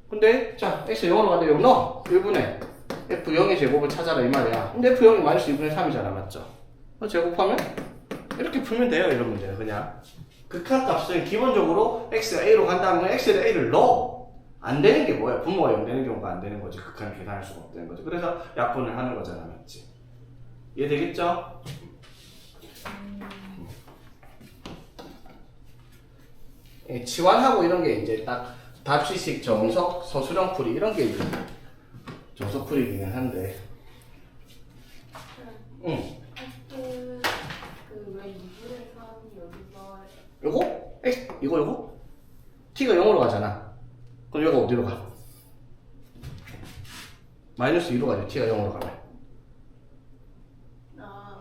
근데 자, x 0으로 가는데 0 넣어. 1분의 f0의 제곱을 찾아라 이 말이야. 근데 f0이 마이너스 2분의 3이잖아. 맞죠? 제곱하면 이렇게 풀면 돼요. 이런 문제는 그냥 극한값은 기본적으로 x가 a로 간다면 x에 a를 넣어. 안 되는 게 뭐야? 분모가 0 되는 경우가 안 되는 거지. 극한을 계산할 수가 없다는 거지. 그래서 약분을 하는 거잖아. 맞지? 이해되겠죠? 치환하고 이런 게 이제 딱 답시식 정석, 서술형 풀이 이런 게 이제 정석 풀이기는 한데. 응. 그왜 2분의 3이 여기서 요거? 이거? t가 0으로 가잖아. 그럼 얘가 어디로 가? 마이너스 2로 가죠. t가 0으로 가면.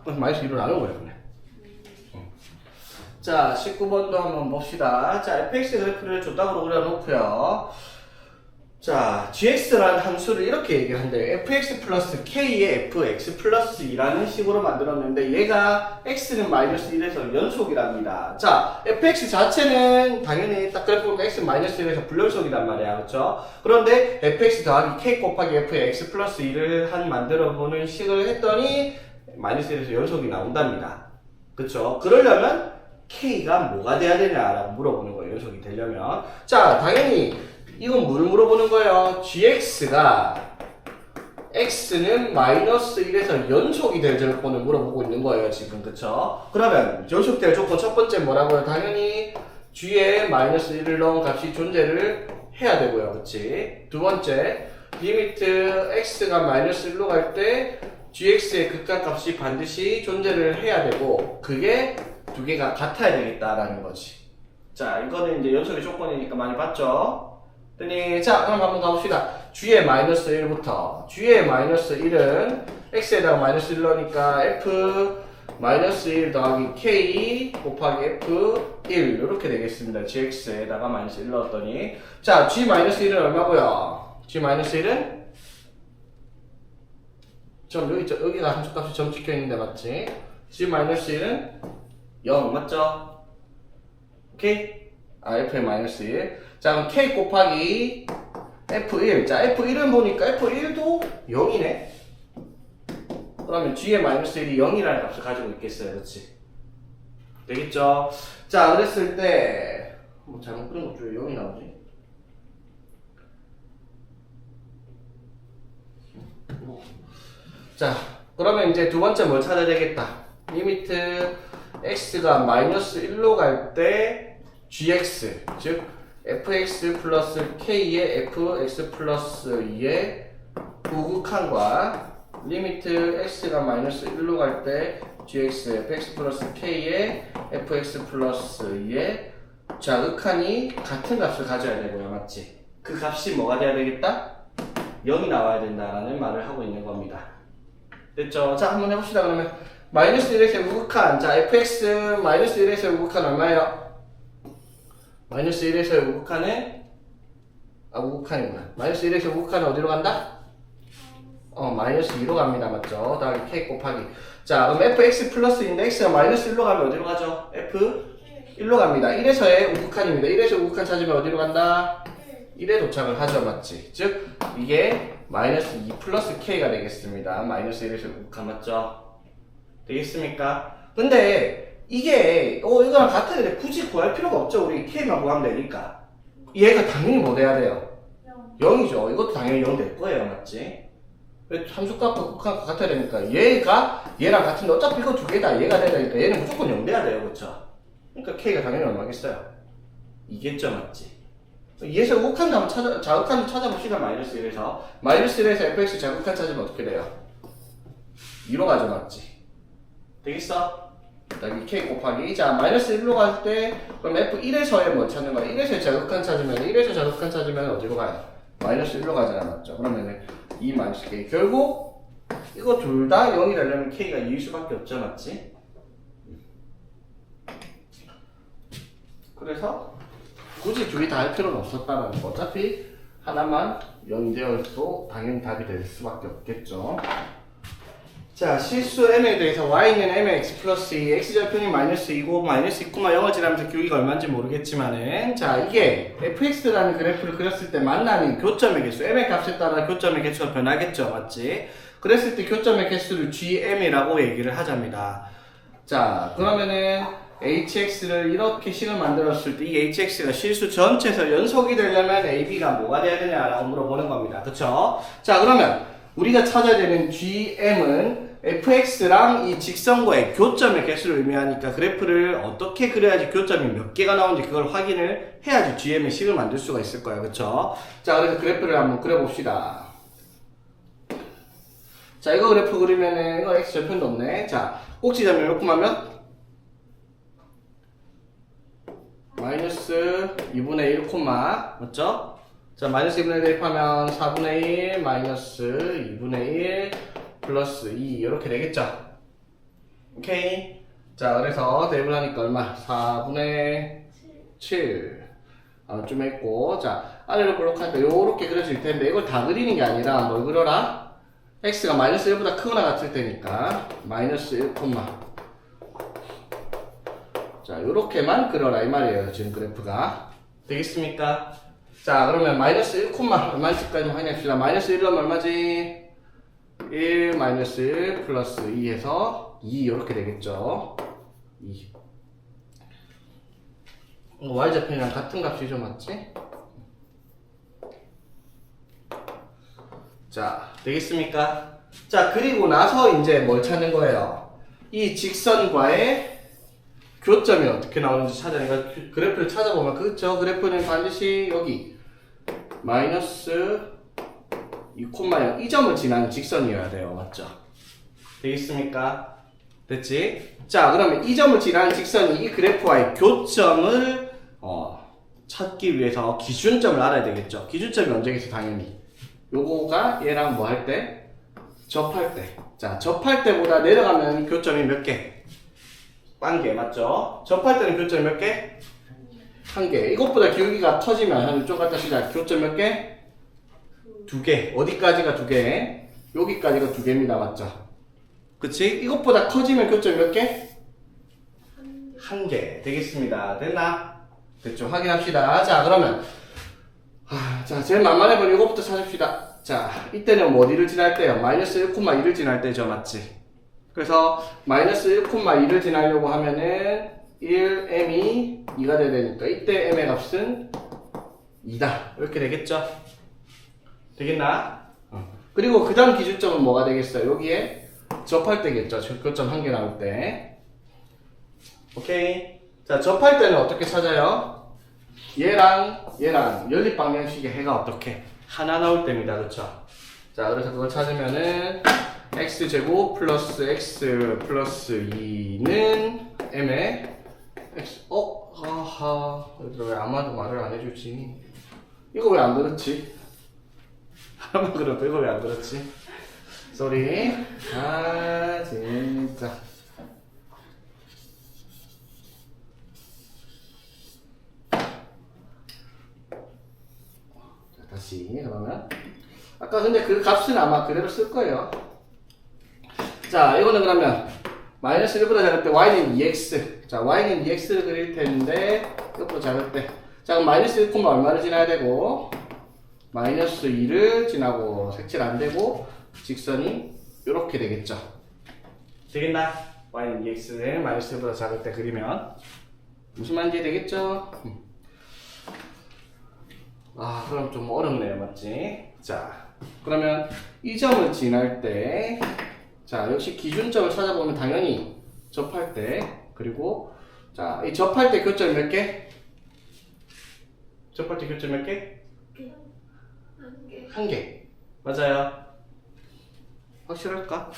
그럼 마이너스 2로 나눈 거예요. 그냥. 자, 19번도 한번 봅시다. 자, fx 그래프를 줬다고 그려놓고요. 자, gx라는 함수를 이렇게 얘기를 한대요. fx 플러스 k의 fx 플러스 2라는 식으로 만들었는데 얘가 x는 마이너스 1에서 연속이랍니다. 자, fx 자체는 당연히 딱 그래프 보니까 x는 마이너스 1에서 불연속이란 말이야. 그렇죠? 그런데 fx 더하기 k 곱하기 f의 x 플러스 2를 한 만들어보는 식을 했더니 마이너스 1에서 연속이 나온답니다. 그렇죠? 그러려면 k가 뭐가 돼야 되냐라고 물어보는 거예요. 연속이 되려면. 자, 당연히 이건 뭘 물어보는 거예요? gx가 x는 마이너스 1에서 연속이 될 조건을 물어보고 있는 거예요. 지금. 그쵸? 그러면 연속될 조건 첫 번째 뭐라고요? 당연히 g에 마이너스 1을 넣은 값이 존재를 해야 되고요. 그치? 두 번째, 리미트 x가 마이너스 1로 갈 때 gx의 극한값이 반드시 존재를 해야 되고 그게 두 개가 같아야 되겠다라는 거지. 자, 이거는 이제 연속의 조건이니까 많이 봤죠? 자, 그럼 한번 가봅시다. g의 마이너스 1부터 g의 마이너스 1은 x에다가 마이너스 1 넣으니까 f 마이너스 1 더하기 k 곱하기 f1 이렇게 되겠습니다. gx에다가 마이너스 1 넣었더니 자 g 마이너스 1은 얼마고요? g 마이너스 1은 점 여기가 함수값이 점 찍혀 있는데 맞지? g 마이너스 1은 0 맞죠? 오케이? f의 마이너스 1. 자 그럼 k 곱하기 f1. 자 f1은 보니까 f1도 0이네. 그러면 g의 마이너스 1이 0이라는 값을 가지고 있겠어요. 그렇지? 되겠죠? 자 그랬을 때 뭐 잘못 그린 것 중에 0이 나오지? 자 그러면 이제 두 번째 뭘 찾아야 되겠다. 리미트 x가 마이너스 1로 갈 때 gx 즉 fx 플러스 k의 fx 플러스 2의 부극한과 리미트 x가 마이너스 1로 갈 때 gx fx 플러스 k의 fx 플러스 2의 자극한이 같은 값을 가져야 되고요. 맞지? 그 값이 뭐가 돼야 되겠다? 0이 나와야 된다라는 말을 하고 있는 겁니다. 됐죠? 자 한번 해봅시다. 그러면 마이너스 1에서의 우극한 자 fx 마이너스 1에서의 우극한 얼마예요? 마이너스 1에서의 우극한은 우극한이구나. 마이너스 1에서 우극한은 어디로 간다? 마이너스 2로 갑니다. 맞죠? 더하기 k 곱하기 자 그럼 fx 플러스인데 x가 마이너스 1로 가면 어디로 가죠? f1로 갑니다. 1에서의 우극한입니다. 1에서 우극한 찾으면 어디로 간다? 1에 도착을 하죠. 맞지? 즉 이게 마이너스 2 플러스 k가 되겠습니다. 마이너스 1에서 우극한 맞죠? 되겠습니까? 근데 이게 이거랑 같은데 굳이 구할 필요가 없죠. 우리 k만 구하면 되니까 얘가 당연히 뭐 돼야 돼요? 0이죠. 이것도 당연히 0 될 거예요. 맞지? 함수값과 극한값 같아야 되니까 얘가 얘랑 같은데 어차피 이거 두 개다 얘가 돼야 되니까 얘는 무조건 0 돼야 돼요. 그쵸? 그러니까 k가 당연히 얼마겠어요? 이겠죠. 맞지? 얘에서 우극한 한번 자극한 찾아봅시다. 마이너스 1에서 마이너스 1에서 fx 자극한 찾으면 어떻게 돼요? 2로 가죠. 맞지? 되겠어? 여기 k 곱하기 자 마이너스 1로 갈 때 그럼 f1에서의 뭐 찾는 거야? 1에서 자극한 찾으면 1에서 자극한 찾으면 어디로 가요? 마이너스 1로 가잖아. 맞죠? 그러면은 2 마이너스 k 결국 이거 둘 다 0이 되려면 k가 2일 수밖에 없죠. 맞지? 그래서 굳이 두 개 다 할 필요는 없었다는 거. 어차피 하나만 0이 되어 있고 당연히 답이 될 수밖에 없겠죠. 자 실수 m에 대해서 y는 m의 x 플러스 2 x절편이 마이너스 2고 마이너스 2,0을 지나면서 기울기가 얼마인지 모르겠지만은 자 이게 fx라는 그래프를 그렸을 때 만나는 교점의 개수 m의 값에 따라 교점의 개수가 변하겠죠. 맞지? 그랬을 때 교점의 개수를 gm이라고 얘기를 하자입니다. 자 그러면은 hx를 이렇게 식을 만들었을 때 이 hx가 실수 전체에서 연속이 되려면 ab가 뭐가 돼야 되냐라고 물어보는 겁니다. 그쵸? 자 그러면 우리가 찾아야 되는 gm은 fx랑 이 직선과의 교점의 개수를 의미하니까 그래프를 어떻게 그려야지 교점이 몇 개가 나오는지 그걸 확인을 해야지 gm의 식을 만들 수가 있을 거예요. 그쵸? 자 그래서 그래프를 한번 그려봅시다. 자 이거 그래프 그리면은 이거 x절편도 없네. 자 꼭지점이 이렇게 하면 마이너스 2분의 1 콤마 맞죠? 자 마이너스 2분의 1 대입하면 4분의 1 마이너스 2분의 1 플러스 2 이렇게 되겠죠? 오케이. 자 그래서 대입을 하니까 얼마? 4분의 7 좀 했고 자 아래로 볼록하니까 요렇게 그려질 텐데 이걸 다 그리는 게 아니라 뭘 그려라? x가 마이너스 1보다 크거나 같을 테니까 마이너스 1 콤마 자 요렇게만 그려라 이 말이에요. 지금 그래프가 되겠습니까? 자 그러면 마이너스 1 콤마 얼마일지까지 확인합시다. 마이너스 1은 얼마지? 1 마이너스 1 플러스 2 해서 2 이렇게 되겠죠. 2 y좌편이랑 같은 값이죠. 맞지? 자 되겠습니까? 자 그리고 나서 이제 뭘 찾는 거예요? 이 직선과의 교점이 어떻게 나오는지 찾아내니까 그래프를 찾아보면 그쵸? 그래프는 반드시 여기 마이너스 2,0 이 점을 지나는 직선이어야 돼요. 맞죠? 되겠습니까? 됐지? 자 그러면 이 점을 지나는 직선이 이 그래프와의 교점을 찾기 위해서 기준점을 알아야 되겠죠? 기준점이 언제겠어? 당연히 요거가 얘랑 뭐 할 때? 접할 때. 자, 접할 때보다 내려가면 교점이 몇 개? 1개, 맞죠? 접할 때는 교점이 몇 개? 1개. 이것보다 기울기가 커지면, 한 이쪽 갖다 시작. 교점 몇 개? 2개. 어디까지가 2개? 여기까지가 2개입니다. 맞죠? 그치? 이것보다 커지면 교점 몇 개? 1개. 되겠습니다. 됐나? 됐죠? 확인합시다. 자, 그러면. 자, 제일 만만해 보니 이것부터 찾읍시다. 자, 이때는 뭐 어디를 지날 때요? 마이너스 1,2를 지날 때죠. 맞지? 그래서 마이너스 1,2를 지나려고 하면은 1m이 2가 돼야 되니까 이때 m의 값은 2다. 이렇게 되겠죠? 되겠나? 그리고 그 다음 기준점은 뭐가 되겠어요? 여기에 접할 때겠죠? 교점 1개 나올 때. 오케이. 자, 접할 때는 어떻게 찾아요? 얘랑 연립 방정식의 해가 어떻게? 하나 나올 때입니다. 그쵸? 자, 그래서 그걸 찾으면은 x제곱 플러스 x 플러스 2는 m의 x 아하, 얘들아 왜 아무도 말을 안 해주지? 이거 왜 안 그렇지? 하나만 그래도 이거 왜 안 그렇지? 쏘리. 아 진짜. 자, 다시 그러면 아까 근데 그 값은 아마 그대로 쓸 거예요. 자, 이거는 그러면 마이너스 1보다 작을 때 y는 2x. 자, y는 2x를 그릴 텐데 이것보다 작을 때. 자, 그럼 마이너스 1, 얼마를 지나야 되고 마이너스 2를 지나고 색칠 안 되고 직선이 이렇게 되겠죠. 되겠나? y는 2x를 마이너스 1보다 작을 때 그리면 무슨 말인지 되겠죠? 아, 그럼 좀 어렵네요. 맞지? 자, 그러면 이 점을 지날 때 자, 역시 기준점을 찾아보면 당연히 접할 때, 그리고, 자, 이 접할 때 교점 몇 개? 접할 때 교점 몇 개? 1개. 1개. 맞아요. 확실할까?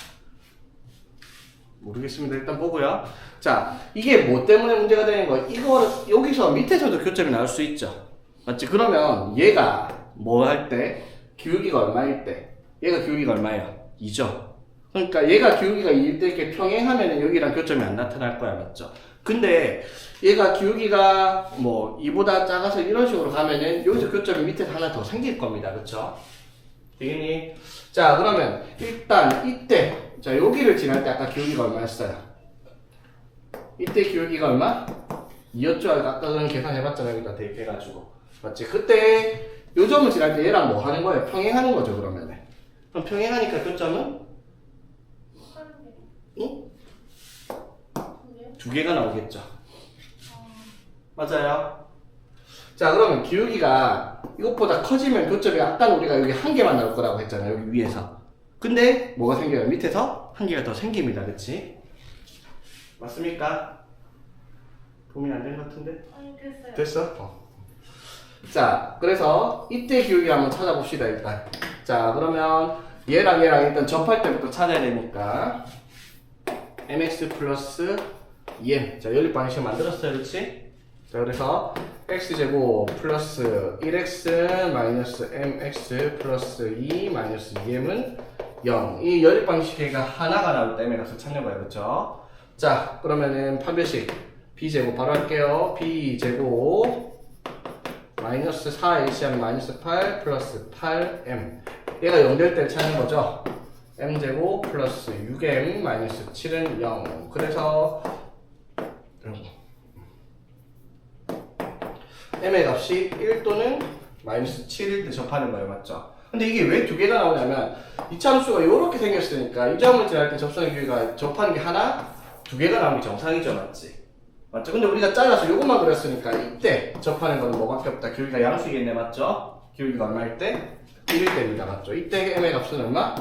모르겠습니다. 일단 보고요. 자, 이게 뭐 때문에 문제가 되는 거야? 이거, 여기서 밑에서도 교점이 나올 수 있죠. 맞지? 그러면 얘가 뭐 할 때? 기울기가 얼마일 때? 얘가 기울기가 얼마예요? 2죠. 그러니까 얘가 기울기가 2일 때 이렇게 평행하면은 여기랑 교점이 안 나타날 거야. 맞죠? 근데 얘가 기울기가 뭐 2보다 작아서 이런 식으로 가면은 여기서 교점이 밑에 하나 더 생길 겁니다. 그쵸? 되겠니? 자, 그러면 일단 이때 자, 여기를 지날 때 아까 기울기가 얼마였어요? 이때 기울기가 얼마? 2였죠? 아까 그냥 계산해봤잖아요. 여기다 대입해가지고. 맞지? 그때 요 점을 지날 때 얘랑 뭐 하는 거예요? 평행하는 거죠, 그러면은. 그럼 평행하니까 교점은? 응? 2개가 나오겠죠. 맞아요. 자, 그러면 기울기가 이것보다 커지면 교점이 아까 우리가 여기 1개만 나올 거라고 했잖아요. 여기 위에서. 근데 뭐가 생겨요? 밑에서 1개가 더 생깁니다. 그치? 맞습니까? 고민 안 된 것 같은데? 아니, 됐어요. 됐어? 자, 그래서 이때 기울기 한번 찾아봅시다. 일단. 자, 그러면 얘랑 일단 접할 때부터 찾아야 되니까 mx 플러스 2m. 자, 연립 방정식 만들었어요. 그렇지? 자, 그래서 x제곱 플러스 1x 마이너스 mx 플러스 2 마이너스 2m은 0. 이 연립 방식계가 하나가 나올 때 m의 값을 찾는 거예요. 그렇죠? 자, 그러면은 판별식 b제곱 바로 할게요. b제곱 마이너스 4ac하면 마이너스 8 플러스 8m. 얘가 0 될 때 찾는 거죠. m제곱 플러스 6m 마이너스 7은 0. 그래서 m의 값이 1 또는 마이너스 7일 때 접하는 거예요. 맞죠? 근데 이게 왜 2개가 나오냐면 이차 함수가 이렇게 생겼으니까 이 점을 지날 때 접선의 기울기가 접하는 게 하나, 2개가 나오는 게 정상이죠. 맞지? 맞죠? 근데 우리가 잘라서 요것만 그렸으니까 이때 접하는 거는 뭐밖에 없다. 기울기가 양수이겠네. 맞죠? 기울기가 얼마일 때? 1일 때입니다. 맞죠? 이때 m의 값은 얼마?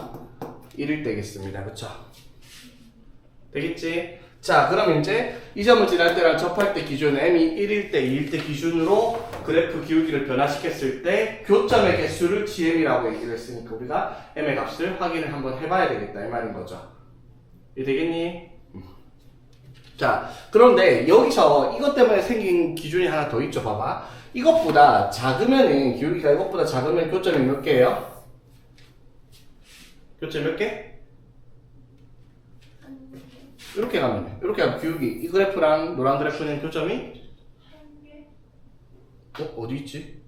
1일 때겠습니다. 그쵸? 되겠지? 자, 그럼 이제 이 점을 지날 때랑 접할 때 기준 m이 1일 때, 2일 때 기준으로 그래프 기울기를 변화시켰을 때 교점의 개수를 gm이라고 얘기를 했으니까 우리가 m의 값을 확인을 한번 해봐야 되겠다 이 말인 거죠. 이해 되겠니? 자, 그런데 여기서 이것 때문에 생긴 기준이 하나 더 있죠. 봐봐. 이것보다 작으면은 기울기가 이것보다 작으면 교점이 몇 개예요? 교점 몇 개? 이렇게 가면 돼. 이렇게 하면 기울기 이 그래프랑 노란 그래프는 교점이 어디 있지?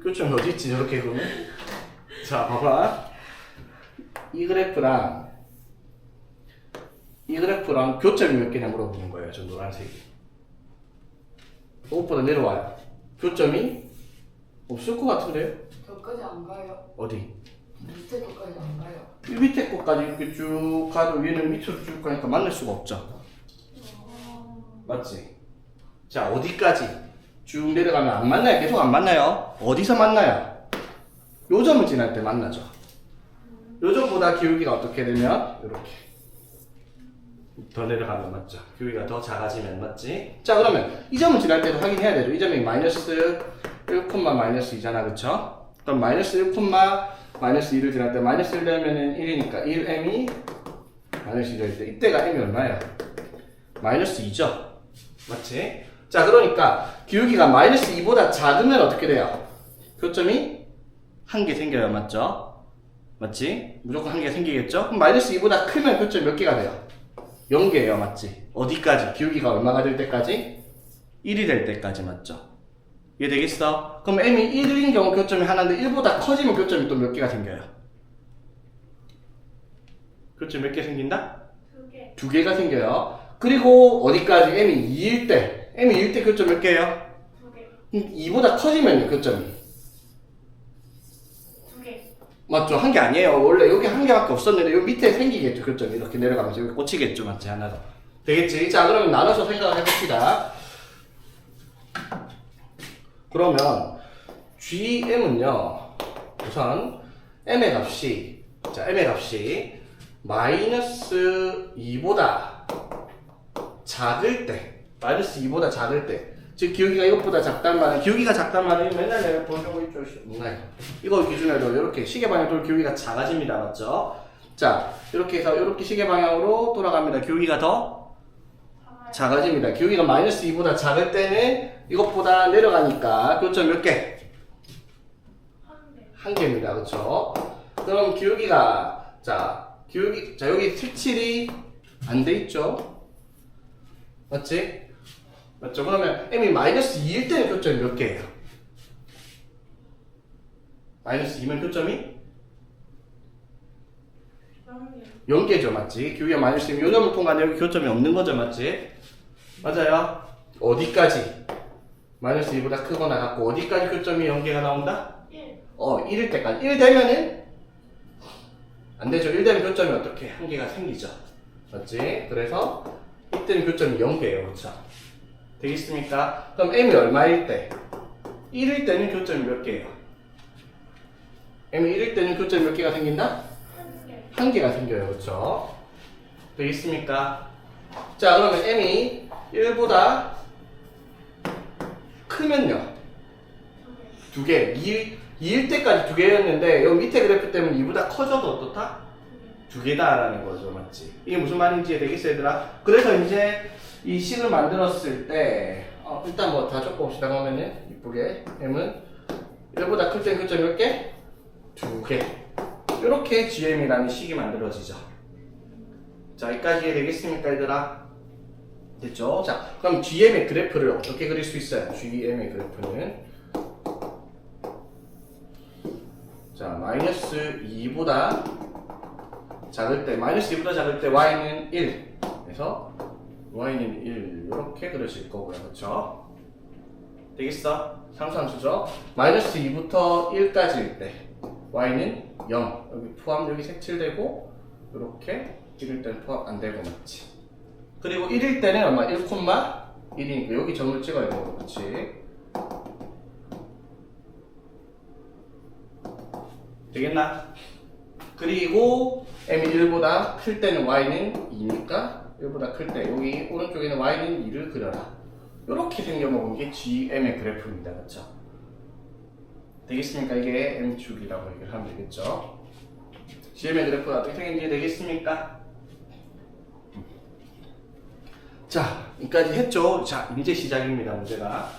교점이 어디 있지? 저렇게 그러면 자 봐봐 이 그래프랑 교점이 몇 개냐 물어보는 거예요. 저 노란색이 무엇보다 내려와요. 교점이 없을 것 같은데요? 저까지 안 가요? 어디? 밑에 것까지 안 가요? 이 밑에 것까지 이렇게 쭉 가도 위는 밑으로 쭉 가니까 만날 수가 없죠. 맞지? 자 어디까지 쭉 내려가면 안 만나요? 계속 안 만나요? 어디서 만나요? 요 점을 지날 때 만나죠. 요 점보다 기울기가 어떻게 되면 이렇게 더 내려가면 맞죠? 기울기가 더 작아지면 맞지? 자 그러면 이 점을 지날 때도 확인해야 되죠. 이 점이 마이너스 1, 마이너스 2잖아 그쵸? 그럼 마이너스 1, 마이너스 2를 지날 때 마이너스 1 되면은 1이니까 1m이 마이너스 2일 때 이때가 m이 얼마예요? 마이너스 2죠? 맞지? 자 그러니까 기울기가 마이너스 2보다 작으면 어떻게 돼요? 교점이 한 개 생겨요 맞죠? 맞지? 무조건 한 개 생기겠죠? 그럼 마이너스 2보다 크면 교점이 몇 개가 돼요? 0개예요 맞지? 어디까지? 기울기가 얼마가 될 때까지? 1이 될 때까지 맞죠? 이해되겠어? 그럼 m이 1인 경우 교점이 하나인데 1보다 커지면 교점이 또 몇 개가 생겨요? 교점 몇 개 생긴다? 2개. 2개가 생겨요. 그리고 어디까지? m이 2일 때 교점 몇 개예요? 2개. 2보다 커지면요 교점이 2개. 맞죠? 한 개 아니에요. 원래 여기 한 개밖에 없었는데 여기 밑에 생기겠죠 교점이 이렇게 내려가면서 여기 꽂히겠죠 맞지? 하나 더 되겠지? 자 그러면 나눠서 생각을 해봅시다. 그러면 GM은요 우선 m의 값이 마이너스 2보다 작을 때 즉 기울기가 이것보다 작단 말은 기울기가 작단 말은 맨날 내가 보려고 있죠. 이거 기준으로 이렇게 시계 방향 돌 기울기가 작아집니다. 맞죠? 자 이렇게 해서 이렇게 시계 방향으로 돌아갑니다. 기울기가 더 작아집니다. 기울기가 마이너스 2보다 작을 때는 이것보다 내려가니까 교점 몇 개? 1개. 한 개입니다. 그렇죠? 그럼 기울기가 여기 색칠이 안 돼 있죠? 맞지? 맞죠? 그러면 m이 마이너스 2일 때는 교점이 몇 개예요? 마이너스 2면 교점이 0개. 0개죠. 맞지? 기울기가 마이너스 2면 요 점을 통과하는 여기 교점이 없는 거죠. 맞지? 맞아요? 어디까지? 마이너스 2보다 크거나 같고 어디까지 교점이 0개가 나온다? 1. 1일 때까지. 1 되면은 안 되죠. 1 되면 교점이 어떻게 한 개가 생기죠. 맞지? 그래서 이때는 교점이 0개예요. 그렇죠? 되겠습니까? 그럼 m이 얼마일 때? 1일 때는 교점이 몇 개예요? m이 1일 때는 교점이 몇 개가 생긴다? 1개. 한 개가 생겨요. 그렇죠? 되겠습니까? 자, 그러면 m이 1보다 크면요. 2개. 2개. 2일 때까지 2개였는데 여기 밑에 그래프 때문에 2보다 커져도 어떻다? 2개다라는 거죠. 맞지? 이게 무슨 말인지 이해되겠어요, 얘들아? 그래서 이제 이 식을 만들었을 때 일단 뭐 다 적어봅시다. 그러면은 이쁘게 m은 1보다 클 땐 교점 몇 개? 2개. 이렇게 GM이라는 식이 만들어지죠. 자, 여기까지 이해되겠습니까, 얘들아? 됐죠? 자, 그럼 GM의 그래프를 어떻게 그릴 수 있어요? GM의 그래프는 자, 마이너스 2보다 작을 때 y는 1 그래서 y는 1 이렇게 그려질 거고요. 그렇죠? 되겠어? 상수함수죠? 마이너스 2부터 1까지일 때 y는 0 여기 포함 여기 색칠되고 이렇게 1일 때는 포함 안 되고 맞지? 그리고 1일 때는 얼마? 1,1이니까 여기 점을 찍어야 되고 그렇지? 되겠나? 그리고 m이 1보다 클 때는 y는 2니까 1보다 클 때 여기 오른쪽에는 y는 2를 그려라. 이렇게 생겨먹은 게 GM의 그래프입니다. 그렇죠? 되겠습니까? 이게 M축이라고 얘기를 하면 되겠죠? GM의 그래프가 어떻게 생겼는지 되겠습니까? 자, 여기까지 했죠? 자, 이제 시작입니다. 문제가.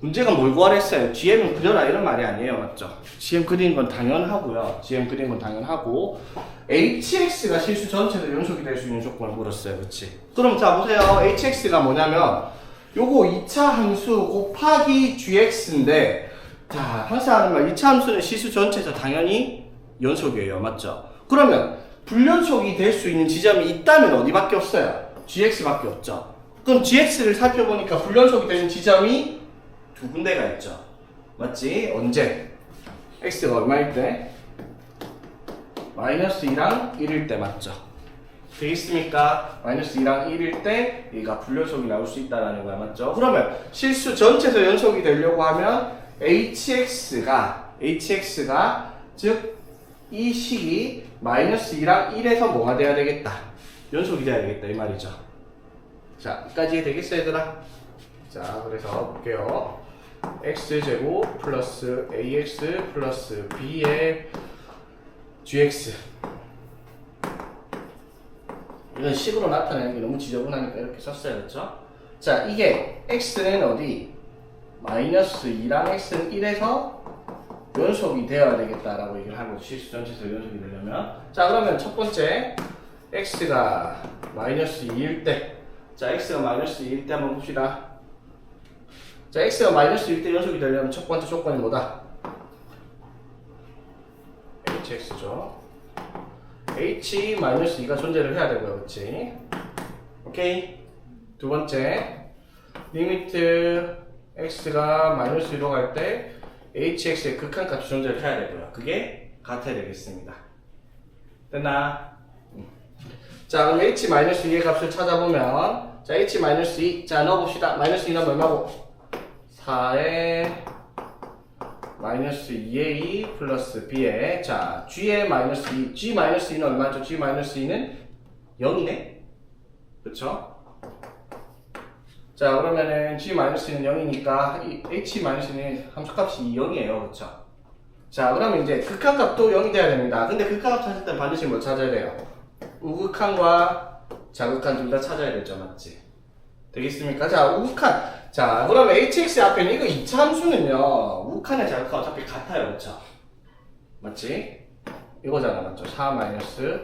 문제가 뭘 구하랬어요? GM은 그려라 이런 말이 아니에요. 맞죠? GM 그리는 건 당연하고요. GM 그리는 건 당연하고 HX가 실수 전체도 연속이 될 수 있는 조건을 물었어요. 그렇지? 그럼 자 보세요. HX가 뭐냐면 요거 2차 함수 곱하기 GX인데 자 항상 하는 말 2차 함수는 실수 전체에서 당연히 연속이에요. 맞죠? 그러면 불연속이 될 수 있는 지점이 있다면 어디밖에 없어요? GX밖에 없죠. 그럼 GX를 살펴보니까 불연속이 되는 지점이 두 군데가 있죠. 맞지? 언제? X가 얼마일 때? 마이너스 2랑 1일 때 맞죠? 되겠습니까? 마이너스 2랑 1일 때 얘가 불연속이 나올 수 있다는 거야. 맞죠? 그러면 실수 전체에서 연속이 되려고 하면 HX가 즉 이 식이 마이너스 2랑 1에서 뭐가 돼야 되겠다? 연속이 돼야 되겠다 이 말이죠. 자, 여기까지 되겠어 얘들아? 자, 그래서 볼게요. x제곱 플러스 ax 플러스 b의 gx 이런 식으로 나타내는 게 너무 지저분하니까 이렇게 썼어요. 그렇죠? 자, 이게 x는 어디? 마이너스 2랑 x는 1에서 연속이 되어야 되겠다라고 얘기를 하고 실수 전체에서 연속이 되려면 자 그러면 첫 번째 x가 마이너스 2일 때 자 x가 마이너스 2일 때 한번 봅시다. 자 x가 마이너스 1때 연속이 되려면 첫 번째 조건이 뭐다? hx죠. h 마이너스 2가 존재를 해야 되고요. 그렇지? 오케이. 두 번째 리미트 x가 마이너스 2로 갈 때 hx의 극한값이 존재를 해야 되고요. 그게 같아야 되겠습니다. 됐나? 자 그럼 h-2의 값을 찾아보면 자 h-2 자 넣어봅시다. 마이너스 2 넣으면 얼마고? 4에 마이너스 2a 플러스 b에 자 g의 마이너스 2 g-2는 얼마죠? g-2는 0이네? 그쵸? 자 그러면은 g-는 0이니까 h-는 함수값이 0이에요. 그쵸? 자 그러면 이제 극한값도 0이 돼야 됩니다. 근데 극한값 찾을 때 반드시 뭐 찾아야 돼요? 우극한과 자극한 둘 다 찾아야 되죠. 맞지? 되겠습니까? 자 우극한 자 그러면 hx 앞에는 이거 2차 함수는요 우극한의 자극한 어차피 같아요. 그쵸? 맞지? 이거잖아. 맞죠? 4 마이너스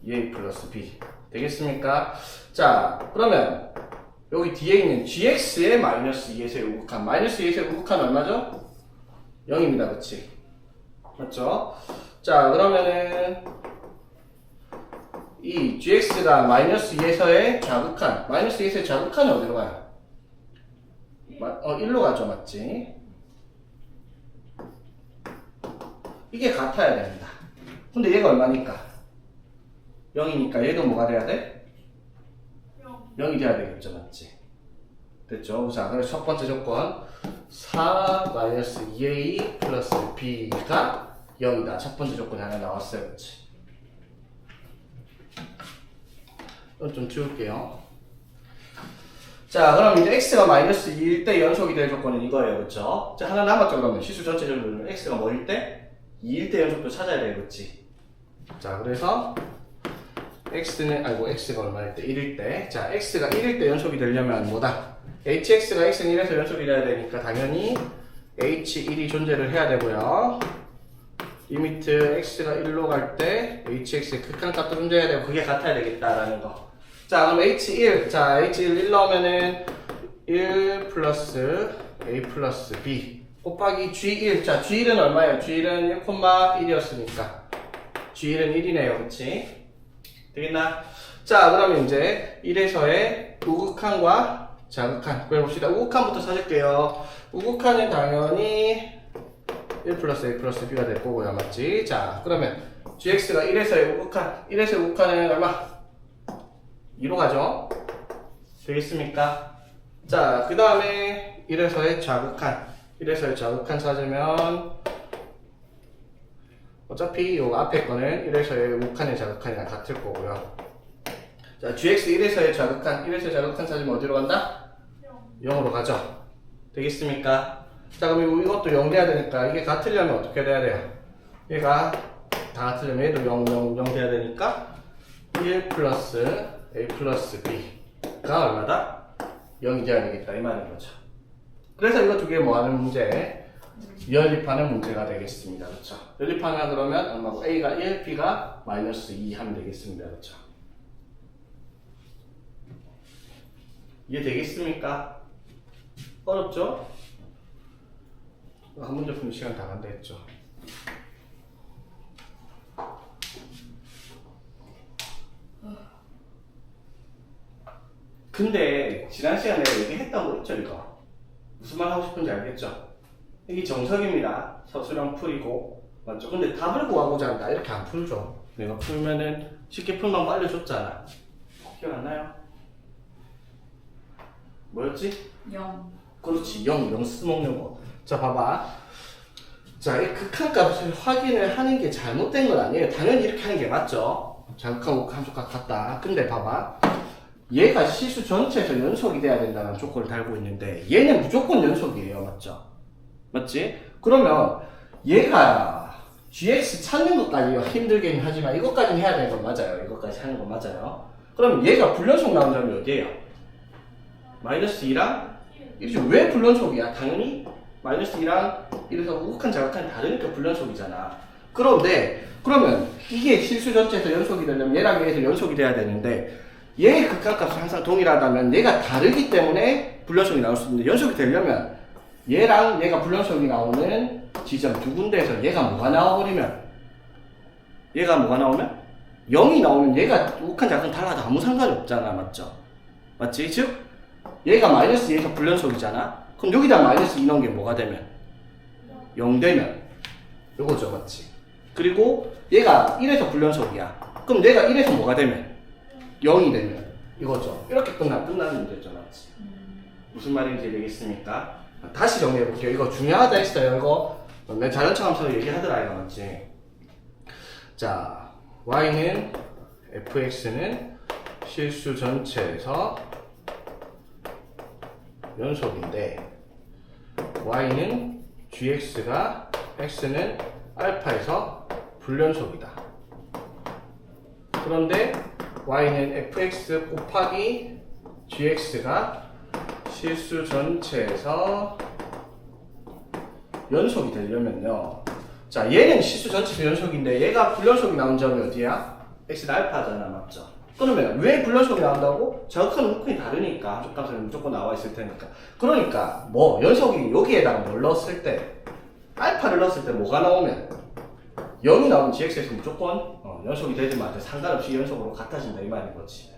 2a 플러스 b 되겠습니까? 자 그러면 여기 뒤에 있는 gx의 마이너스 2에서의 우극한 마이너스 2에서의 우극한 얼마죠? 0입니다. 그치? 맞죠? 자 그러면은 이 gx가 마이너스 2에서의 좌극한 마이너스 2에서의 좌극한은 어디로 가요? 1로 가죠. 맞지? 이게 같아야 됩니다. 근데 얘가 얼마니까? 0이니까 얘도 뭐가 돼야 돼? 0이 돼야 되겠죠. 맞지? 됐죠? 자, 그래서 첫 번째 조건 4 마이너스 2a 플러스 b가 0이다. 첫 번째 조건이 하나 나왔어요. 그렇지? 이건 좀 지울게요. 자, 그럼 이제 x가 마이너스 2일 때 연속이 될 조건은 이거예요. 그렇죠? 자, 하나 남았죠. 그러면 실수 전체적으로 x가 뭐일 때? 2일 때 연속도 찾아야 돼요. 그렇지? 자, 그래서 x가 얼마일 때? 1일 때. 자, x가 1일 때 연속이 되려면 뭐다? hx가 x는 1에서 연속이 돼야 되니까 당연히 h1이 존재를 해야 되고요. 리미트 x가 1로 갈 때 hx의 극한값도 존재해야 되고 그게 같아야 되겠다라는 거. 자, 그럼 h1. 자, h1 1 넣으면은 1 플러스 a 플러스 b 곱하기 g1. 자, g1은 얼마예요? g1은 1,1이었으니까 g1은 1이네요. 그치? 되겠나? 자 그러면 이제 1에서의 우극한과 자극한 구해봅시다. 우극한부터 찾을게요. 우극한은 당연히 1 플러스 a 플러스 b가 될 거고요. 맞지? 자 그러면 gx가 1에서의 우극한 1에서의 우극한은 얼마? 2로 가죠? 되겠습니까? 자 그 다음에 1에서의 자극한 1에서의 자극한 찾으면 어차피 요 앞에 거는 1에서의 우극한의 자극한이랑 같을 거고요. 자, gx 1에서의 자극한, 1에서의 자극한 찾으면 어디로 간다? 0으로 가죠. 되겠습니까? 자, 그럼 이것도 0 돼야 되니까 이게 같으려면 어떻게 돼야 돼요? 얘가 다 같으려면 얘도 0, 0, 0 돼야 되니까 1 플러스 a 플러스 b가 얼마다? 0이 돼야 되겠다 이 말인 거죠. 그래서 이거 두 개 뭐 하는 문제? 연립하는 문제가 되겠습니다. 그렇죠? 연립하면 그러면 얼마고? A가 1, B가 마이너스 2 하면 되겠습니다. 그렇죠? 이해되겠습니까? 어렵죠? 한 문제 푸는 시간 다 간다 했죠. 근데 지난 시간에 얘기했다고 했죠 이거. 무슨 말 하고 싶은지 알겠죠? 이게 정석입니다. 서술형 풀이고 맞죠? 근데 답을 구하고자 한다 이렇게 안 풀죠. 내가 풀면은 쉽게 풀만 알려줬잖아. 기억 안 나요? 뭐였지? 0. 그렇지, 0 쓰먹는 거. 자, 봐봐. 자, 이 극한값을 확인을 하는 게 잘못된 건 아니에요. 당연히 이렇게 하는 게 맞죠? 자극하고 함수값 같다. 근데 봐봐. 얘가 실수 전체에서 연속이 돼야 된다는 조건을 달고 있는데 얘는 무조건 연속이에요. 맞죠? 맞지? 그러면 얘가 gx 찾는 것까지 힘들긴 하지만 이것까지는 해야 되는 건 맞아요. 이것까지 하는 건 맞아요. 그럼 얘가 불연속 나온 점이 어디예요? 마이너스 2랑 1이죠. 왜 불연속이야? 당연히 마이너스 2랑 1에서 우극한 자극한이 다르니까 불연속이잖아. 그런데 그러면 이게 실수 전체에서 연속이 되려면 얘랑 얘에서 연속이 돼야 되는데 얘의 극한값은 항상 동일하다면 얘가 다르기 때문에 불연속이 나올 수 있는데 연속이 되려면 얘랑 얘가 불연속이 나오는 지점 두 군데에서 얘가 뭐가 나와버리면 0이 나오면 얘가 우극한 자극은 달라도 아무 상관이 없잖아. 맞죠? 맞지? 즉 얘가 마이너스 2에서 불연속이잖아. 그럼 여기다 마이너스 2 넣은 게 뭐가 되면? 0 되면 요거죠. 맞지? 그리고 얘가 1에서 불연속이야. 그럼 얘가 1에서 뭐가 되면? 0이 되면 이거죠. 이렇게 끝나는 문제죠. 맞지? 무슨 말인지 되겠습니까? 다시 정리해볼게요. 이거 중요하다 했어요. 이거 내 자연차함수로 얘기하더라 이거. 맞지? 자, y는 fx는 실수 전체에서 연속인데 y는 gx가 x는 알파에서 불연속이다. 그런데 y는 fx 곱하기 gx가 실수 전체에서 연속이 되려면요. 자, 얘는 실수 전체에서 연속인데 얘가 불연속이 나온 점이 어디야? x는 알파잖아. 맞죠? 그러면 왜 불연속이 나온다고? 자극하는 우극한이 다르니까 함수값은 무조건 나와 있을 테니까. 그러니까 뭐 연속이 여기에다가 뭘 넣었을 때 알파를 넣었을 때 뭐가 나오면 0이 나오면 gx에서 무조건 연속이 되지 말고 상관없이 연속으로 같아진다 이 말인 거지.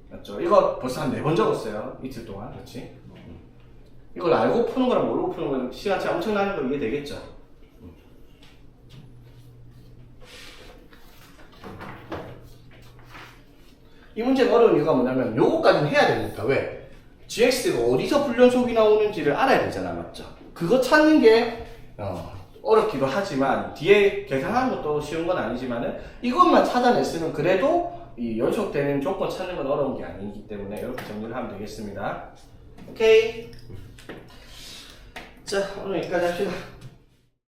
맞죠? 이거 벌써 한 4번 적었어요. 이틀 동안. 그렇지? 이걸 알고 푸는 거랑 모르고 푸는 거는 시간 차이 엄청나는 거 이해되겠죠? 이 문제가 어려운 이유가 뭐냐면 요거까지는 해야 되니까. 왜? gx가 어디서 불연속이 나오는지를 알아야 되잖아. 맞죠? 그거 찾는 게 어렵기도 하지만 뒤에 계산하는 것도 쉬운 건 아니지만은 이것만 찾아냈으면 그래도 이 연속되는 조건 찾는 건 어려운 게 아니기 때문에 이렇게 정리를 하면 되겠습니다. 오케이. 자, 오늘 여기까지 합시다.